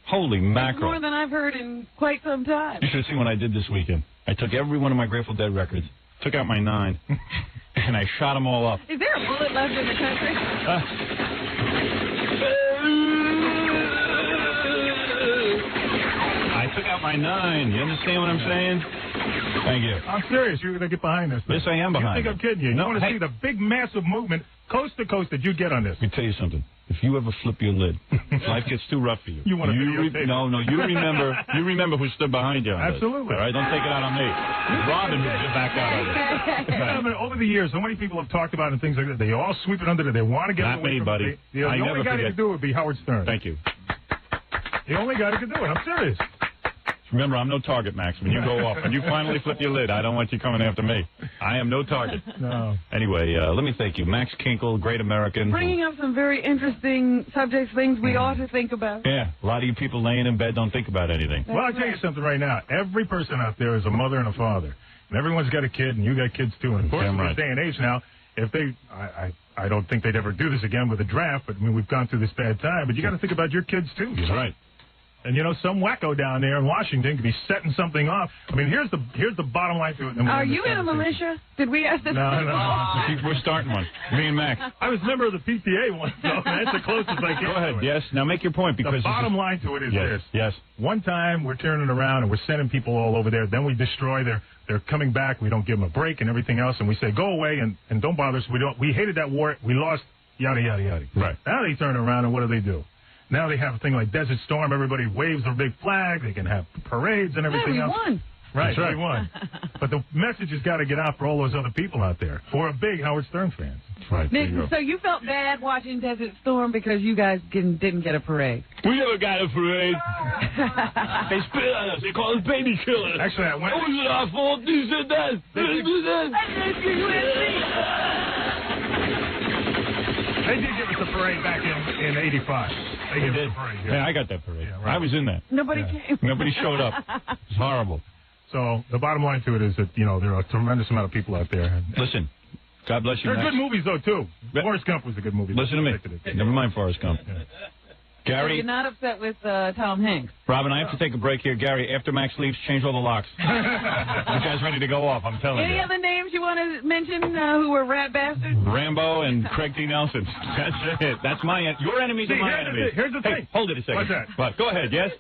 Holy mackerel. More than I've heard in quite some time. You should have seen what I did this weekend. I took every one of my Grateful Dead records, took out my 9, and I shot them all up. Is there a bullet left in the country? I took out my 9. You understand what I'm saying? Thank you. I'm serious. You're going to get behind this. Yes, I am behind You think I'm kidding you? You want to see the big, massive movement, coast to coast, that you'd get on this. Let me tell you something. If you ever flip your lid, life gets too rough for you. You want to videotape? No, you remember who stood behind you on Absolutely. This. All right, don't take it out on me. Robin just backed out of it. I mean, over the years, so many people have talked about it and things like that. They all sweep it under. They want to get Not away me, from buddy. it. The only guy that could do it would be Howard Stern. Thank you. The only guy that could do it. I'm serious. Remember, I'm no target, Max. When you go off, when you finally flip your lid, I don't want you coming after me. I am no target. No. Anyway, let me thank you. Max Kinkle, great American. Bringing up some very interesting subjects, things we ought to think about. Yeah, a lot of you people laying in bed don't think about anything. Well, I'll tell you something right now. Every person out there is a mother and a father. And everyone's got a kid, and you got kids too. And of course, in this day and age now, if they... I don't think they'd ever do this again with a draft, but I mean, we've gone through this bad time. But you got to think about your kids too. That's right. And, you know, some wacko down there in Washington could be setting something off. I mean, here's the bottom line to it. Are you in a militia? Did we ask this? No. We're starting one. Me and Max. I was a member of the PTA once, so that's the closest I get. Go ahead. Yes. Now make your point, because the bottom line to it is this. Yes. One time we're turning around and we're sending people all over there. Then we destroy they're coming back. We don't give them a break and everything else. And we say, go away and don't bother us. We hated that war. We lost, yada, yada, yada. Right. Now they turn around and what do? Now they have a thing like Desert Storm. Everybody waves their big flag. They can have parades and everything else. Won. Right, we won. But the message has got to get out for all those other people out there, for a big Howard Stern fans. Right. So you felt bad watching Desert Storm because you guys didn't get a parade? We never got a parade. They spit on us. They call us baby killers. Actually, I went... It wasn't our fault. You said that. They did give us a parade back in 85. They gave us a parade. Yeah, I got that parade. Yeah, right. I was in that. Nobody came. Nobody showed up. It's horrible. So the bottom line to it is that, you know, there are a tremendous amount of people out there. Listen, God bless you, There are Max. good movies, though, too. Forrest Gump was a good movie. Listen to me. Never mind Forrest Gump. Yeah. Gary. So you're not upset with Tom Hanks? Robin, I have to take a break here. Gary, after Max leaves, change all the locks. You guys ready to go off, I'm telling you. Any other names you want to mention who were rat bastards? Rambo and Craig T. Nelson. That's it. That's your enemies are my enemies. Here's the thing. Hey, hold it a second. What's that? What? Go ahead, yes?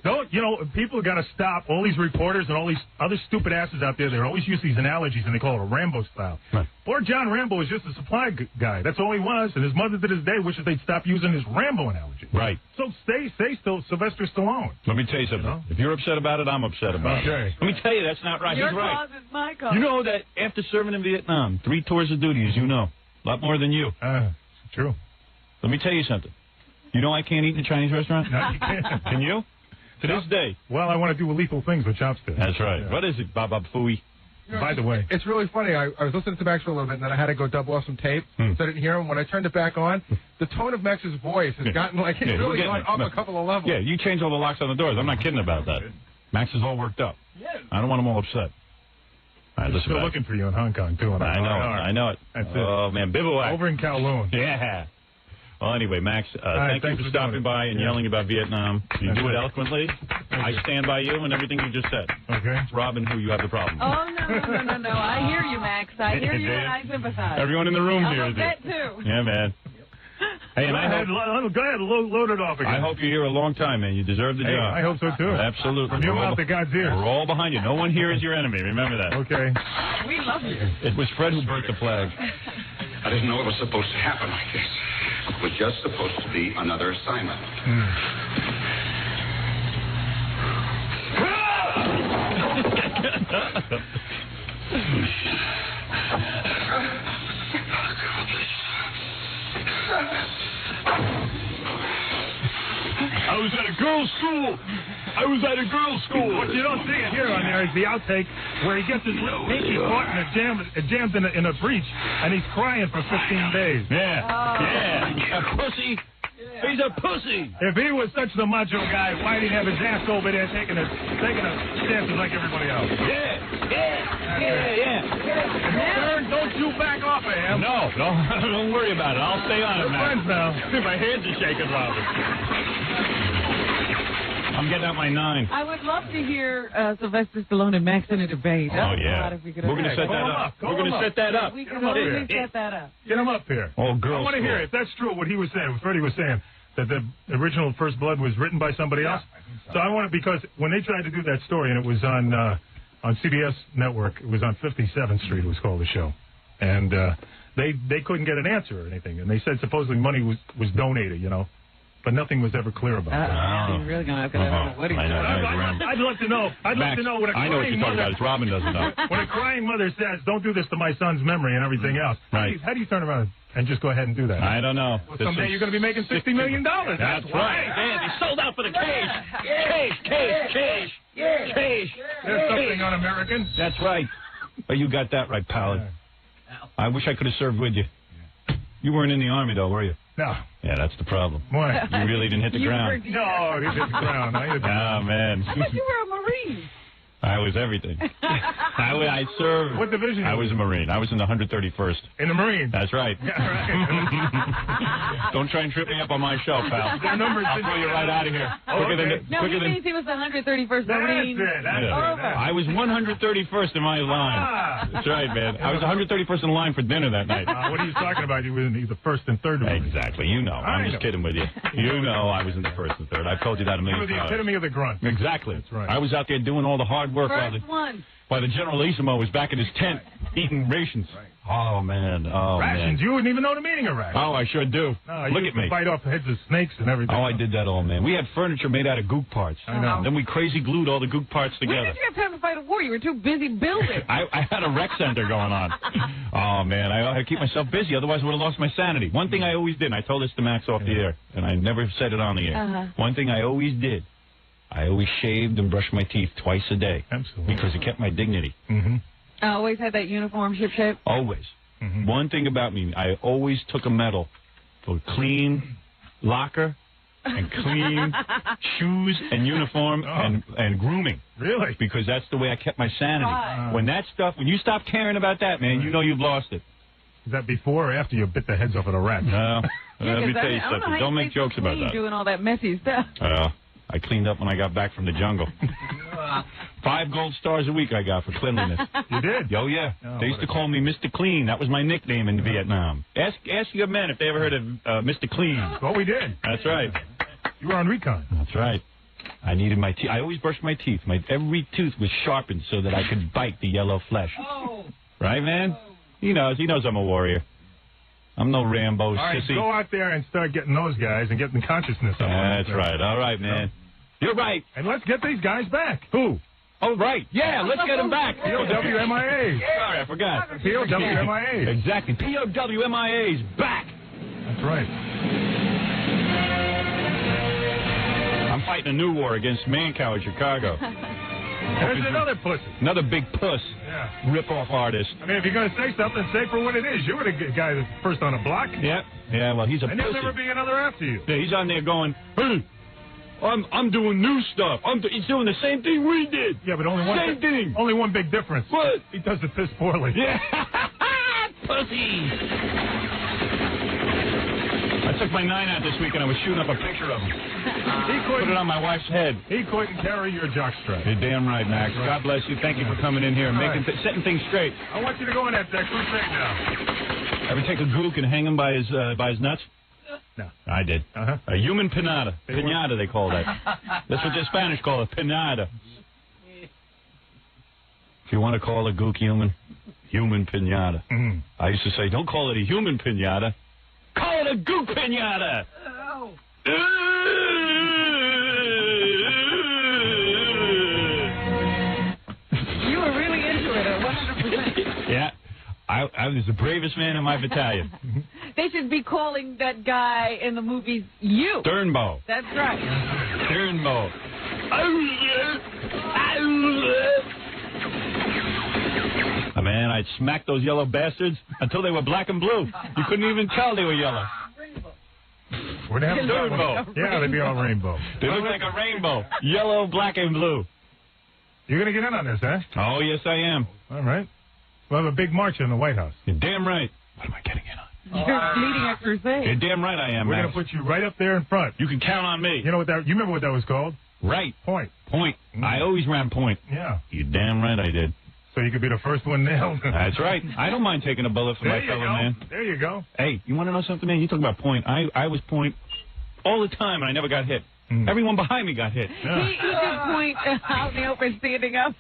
Don't, you know, people have got to stop. All these reporters and all these other stupid asses out there, they always use these analogies, and they call it a Rambo style. Right. Poor John Rambo was just a supply guy. That's all he was. And his mother to this day wishes they'd stop using his Rambo analogy. Right. So stay still Sylvester Stallone. Let me tell you something. You know? If you're upset about it, I'm upset about it. Let me tell you, that's not right. Your He's right. cause is my cause. You know that after serving in Vietnam, 3 tours of duty, as you know, a lot more than you. True. Let me tell you something. You know I can't eat in a Chinese restaurant? No, you can't. Can you? To this day. Well, I want to do lethal things with chopsticks. That's right. Yeah. What is it, Bob Fooey? By the way. It's really funny. I was listening to Max for a little bit, and then I had to go double off some tape, so I didn't hear him. When I turned it back on, the tone of Max's voice has gotten, like, it's really gone up a couple of levels. Yeah, you change all the locks on the doors. I'm not kidding about that. Max is all worked up. I don't want him all upset. All right, listen Still back. looking for you in Hong Kong, too. I know it. That's it. Oh, man, bivouac. Over in Kowloon. Yeah. Well, anyway, Max, right, thank you for stopping by and yelling about Vietnam. You do it eloquently. I stand by you and everything you just said. Okay. It's Robin who you have the problem. Oh, no. I hear you, Max. I hear you and I sympathize. Everyone in the room I'm hears upset, it. too. Yeah, man. Hey, and go ahead, load it off again. I hope you're here a long time, man. You deserve the job. I hope so, too. Absolutely. From your mouth to God's ears. We're all behind you. No one here is your enemy. Remember that. Okay. We love you. It was Fred who burnt the flag. I didn't know it was supposed to happen like this. It was just supposed to be another assignment. I was at a girls' school. What you don't see it here on there is the outtake where he gets his little pinky caught in it jams in a breach, and he's crying for 15 days. Yeah. A pussy. He's a pussy. If he was such the macho guy, why'd he have his ass over there taking a chances like everybody else? Yeah. Stern, don't you back off of him. No, don't worry about it. I'll stay on it, We're man. friends now. My hands are shaking, Robin. I'm getting out my 9. I would love to hear Sylvester Stallone and Max in a debate. Oh, yeah. We're going to set that up. We're going to set that up. We can always set that up. Get him up here. Oh, girls. I want to hear it. If that's true, what he was saying, what Freddie was saying, that the original First Blood was written by somebody else. So I want to, because when they tried to do that story, and it was on CBS Network, it was on 57th Street, it was called the show, and they couldn't get an answer or anything, and they said supposedly money was donated, you know. But nothing was ever clear about that. He's really going to have to what I'd love to know. I'd love to know what a I know what you're crying talking mother. about. It's Robin doesn't know. When a crying mother says, "Don't do this to my son's memory" and everything else, Right. how do you turn around and just go ahead and do that? I don't know. Well, someday you're going to be making $60 million. That's right. Man, they sold out for the cage. Cage. There's something un-American. That's right. But you got that right, pal. I wish I could have served with you. You weren't in the Army, though, were you? No. Yeah, that's the problem. Why? You really didn't hit the ground. No, you didn't hit the ground. Oh, man. I thought you were a Marine. I was everything. I served. What division? I was a Marine. I was in the 131st. In the Marines. That's right. Don't try and trip me up on my show, pal. Their numbers I'll throw you right out of here. No, he means he was the 131st Marine. I was 131st in my line. That's right, man. I was 131st in line for dinner that night. What are you talking about? You were in the first and third Marines. Exactly. You know. I'm just kidding with you. You know I was in the first and third. I've told you that a million times. You were the epitome of the grunt. Exactly. That's right. I was out there doing all the hard work while the Generalissimo was back in his tent eating rations. Oh, man. Oh, rations? Man. You wouldn't even know the meaning of rations. Oh, I sure do. No, Look you at me. Bite off heads of snakes and everything. Oh, I did that all, man. We had furniture made out of gook parts. I know. Then we crazy glued all the gook parts together. When did you have time to fight a war? You were too busy building. I had a rec center going on. Oh, man. I had to keep myself busy. Otherwise, I would have lost my sanity. One thing I always did, and I told this to Max off the air, and I never said it on the air. One thing I always did, I always shaved and brushed my teeth twice a day. Absolutely. Because it kept my dignity. Mm-hmm. I always had that uniform shape. Always. Mm-hmm. One thing about me, I always took a medal for clean locker and clean shoes and uniform and grooming. Really? Because that's the way I kept my sanity. When you stop caring about that, man, you know you've lost it. Is that before or after you bit the heads off of the rats? No. Let me tell you something. Don't make jokes about that. Doing all that messy stuff. I cleaned up when I got back from the jungle. 5 gold stars a week I got for cleanliness. You did? Oh, yeah. They used to call me Mr. Clean. That was my nickname in Vietnam. Ask your men if they ever heard of Mr. Clean. Well, we did. That's right. You were on recon. That's right. I needed my teeth. I always brushed my teeth. Every tooth was sharpened so that I could bite the yellow flesh. Right, man? He knows I'm a warrior. I'm no Rambo all right, sissy. Go out there and start getting those guys and getting consciousness up. That's right. All right, man. You're right. And let's get these guys back. Who? Oh, right. Yeah, let's get them back. POWMIA. Sorry, I forgot. POWMIA. Exactly. POWMIA's back. That's right. I'm fighting a new war against Mancow in Chicago. There's another pussy. Another big puss. Yeah. Rip-off artist. I mean, if you're going to say something, say for what it is. You were the guy that's first on the block. Yep. Yeah, well, he's a pussy. And there'll never be another after you. Yeah, he's on there going, hey, I'm doing new stuff. He's doing the same thing we did. Yeah, but only one thing. Only one big difference. What? He does it piss poorly. Yeah. Pussy. I took my 9 out this week and I was shooting up a picture of him. Put it on my wife's head. He couldn't carry your jockstrap. You're damn right, Max. God bless you. Thank you for coming in here and setting things straight. I want you to go in that crusade now. Ever take a gook and hang him by his nuts? No. I did. A human pinata. Pinata, they call that. That's what the Spanish call it, pinata. If you want to call a gook human pinata. Mm-hmm. I used to say, don't call it a human pinata. Call it a gook pinata. Oh. You were really into it, 100%. Yeah. I was the bravest man in my battalion. They should be calling that guy in the movies you. Sternbow. That's right. Sternbow. Man, I'd smack those yellow bastards until they were black and blue. You couldn't even tell they were yellow. Would they have rainbow? Yeah, they'd be all rainbow. They look like a rainbow. Yellow, black, and blue. You're going to get in on this, huh? Oh, yes, I am. All right. We'll have a big march in the White House. You're damn right. What am I getting in on? You're leading a crusade. You're damn right I am, We're going to put you right up there in front. You can count on me. You know what you remember what that was called? Right. Point. I always ran point. Yeah. You damn right I did. So you could be the first one nailed. That's right. I don't mind taking a bullet for my fellow man. There you go. Hey, you want to know something, man? You talk about point. I was point all the time, and I never got hit. Everyone behind me got hit. Yeah. He did point out in the open standing up.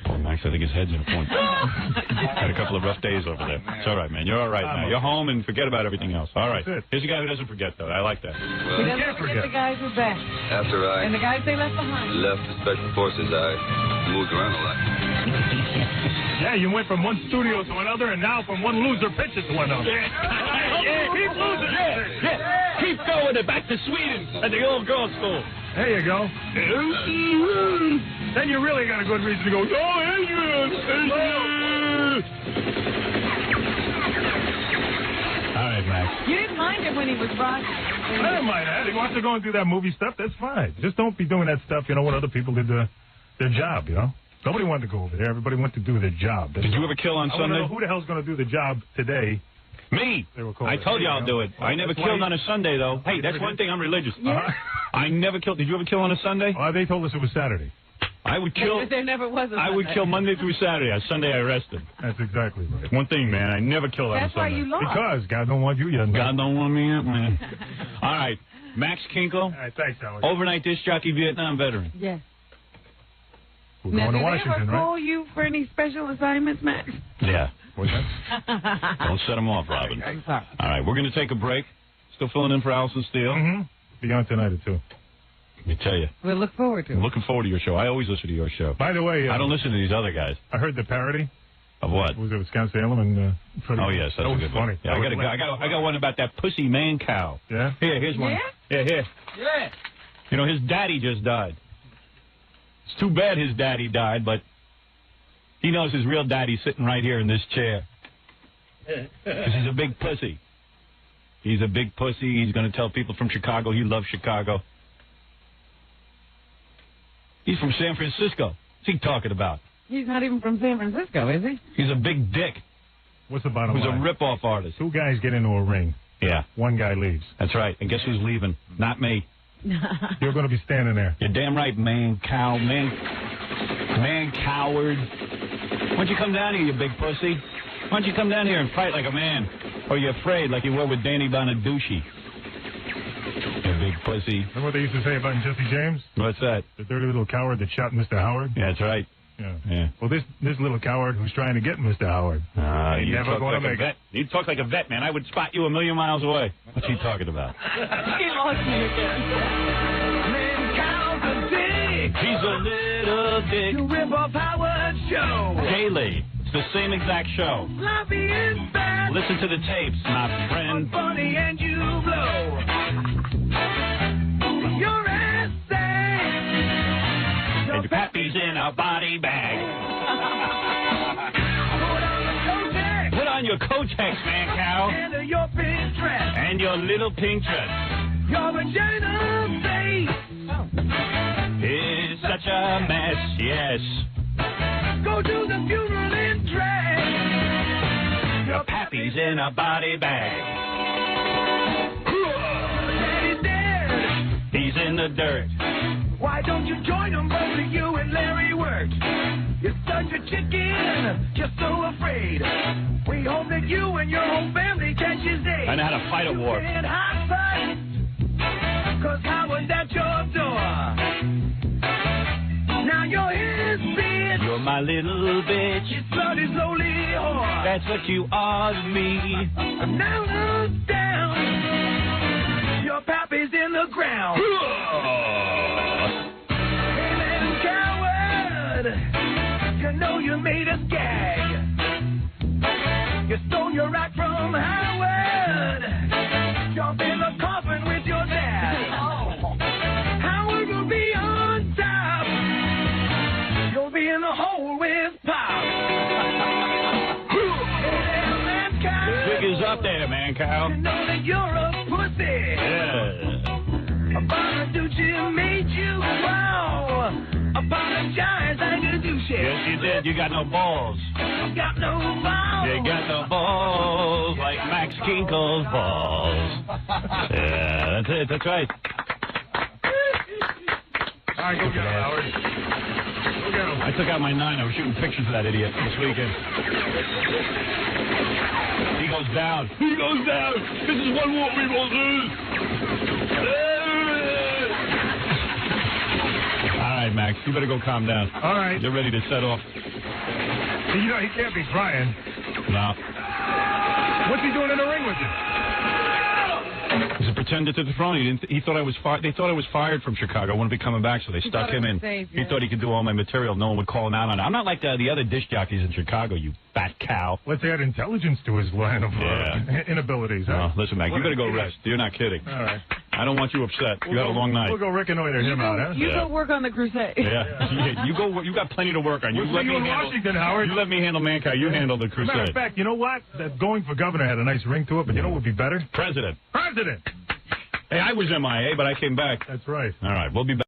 Poor Max, I think his head's in a point. Had a couple of rough days over there. It's all right, man. You're all right now. You're home and forget about everything else. All right. Here's a guy who doesn't forget, though. I like that. He doesn't forget the guys who're back. After I And the guys they left behind. left the Special Forces, I moved around a lot. Yeah, you went from one studio to another, and now from one loser pitcher to another. Keep losing. Yeah. Keep going. Back to Sweden at the old girls' school. There you go. Then you really got a good reason to go, oh, Adrian. All right, Max. You didn't mind him when he was rocking. I don't mind that. He wants to go and do that movie stuff, that's fine. Just don't be doing that stuff, when other people did their job, Nobody wanted to go over there. Everybody wanted to do their job. Did you ever kill on I Sunday? want to know who the hell's going to do the job today. Me. I told you I'll do it. I never killed on a Sunday, though. Hey, that's one thing. I'm religious. I never killed. Did you ever kill on a Sunday? They told us it was Saturday. I would kill. There never was a Sunday. I would kill Monday through Saturday. On Sunday, I rested. That's exactly right. One thing, man. I never killed on a That's Sunday. why you lost. Because God don't want you yet. God don't want me yet, man. All right. Max Kinkle. All right, thanks, Howard. Overnight disc jockey, Vietnam veteran. Yes. We're Now, going to did Washington, they ever right? call you for any special assignments, Max? Yeah. What's that? Don't set him off, Robin. I'm sorry. All right. We're going to take a break. Still filling in for Allison Steele. Mm-hmm. Be on tonight at 2. Let me tell you. We'll look forward to it. I'm looking forward to your show. I always listen to your show. By the way, I don't listen to these other guys. I heard the parody. Of what? Was it Wisconsin-Salem? And oh, yes. That's that a was good funny. one. Yeah, I got one about that pussy man cow. Yeah? Here's one. Yeah, here. Yeah. His daddy just died. It's too bad his daddy died, but he knows his real daddy's sitting right here in this chair. Because he's a big pussy. He's a big pussy. He's going to tell people from Chicago he loves Chicago. He's from San Francisco. What's he talking about? He's not even from San Francisco, is he? He's a big dick. What's the bottom line? He's line? a rip-off artist. 2 guys get into a ring. Yeah. 1 guy leaves. That's right. And guess who's leaving? Not me. You're going to be standing there. You're damn right, man coward. Why don't you come down here, you big pussy? Why don't you come down here and fight like a man? Or you're afraid like you were with Danny Bonaducci. You big pussy. Remember what they used to say about Jesse James? What's that? The dirty little coward that shot Mr. Howard? Yeah, that's right. Yeah. Well, this little coward who's trying to get Mr. Howard. You never talk going like to a make vet. You talk like a vet, man. I would spot you a million miles away. What's he talking about? He lost me again. He's a little dick. You rip off Howard show. Daily. It's the same exact show. Sloppy is bad. Listen to the tapes, my friend. Funny and you blow. Your ass sang. And your pappy's in a body bag. Put on your Kotex, man, cow. And your pink dress. And your little pink dress. Your vagina face. It's such a mess, yes. Go to the funeral in drag. Your pappy's in a body bag. Daddy's dead. He's in the dirt. Why don't you join them? Both of you and Larry work. You're such a chicken, just so afraid. We hope that you and your whole family catches AIDS. I know how to fight a war. And hot fight, 'cause Howard's at your door. Now you're his bitch. You're my little bitch. His blood is slowly whore. That's what you are to me. Now look down. Your pappy's in the ground. Hey man, coward. You know you made us gag. You stole your act from Howard. Jump in the coffin with your dad. Howard will be on top. You'll be in the hole with Pop. The jig is up there, man, cow. You know that you're a pussy. Yeah. Bonaducci made you wow. Apologize, I didn't do shit. Yes, you did. You got no balls. You got no balls. You got no balls like Max Kinkle's balls. Yeah, that's it. That's right. All right, go get him, Howard. Go get him. I took out my 9. I was shooting pictures of that idiot this weekend. He goes down. He goes down. This is one more we will lose. All right, Max, you better go calm down. All right. You're ready to set off. You know, he can't be crying. No. What's he doing in the ring with you? He's a pretender to the throne. He thought I was fired. They thought I was fired from Chicago. I wouldn't be coming back, so they stuck him in. He thought he could do all my material. No one would call him out on it. I'm not like the other disc jockeys in Chicago, you fat cow. Let's add intelligence to his line of inabilities. Huh? No, listen, Mac, you better go rest. You're not kidding. All right. I don't want you upset. You had a long night. We'll go reconnoiter him out, huh? You go work on the crusade. Yeah. You go. You got plenty to work on. We'll see you in Washington, Howard. You let me handle Mankind. You handle the crusade. Matter of fact, you know what? That going for governor had a nice ring to it, but you know what would be better? President. President. Hey, I was MIA, but I came back. That's right. All right, we'll be back.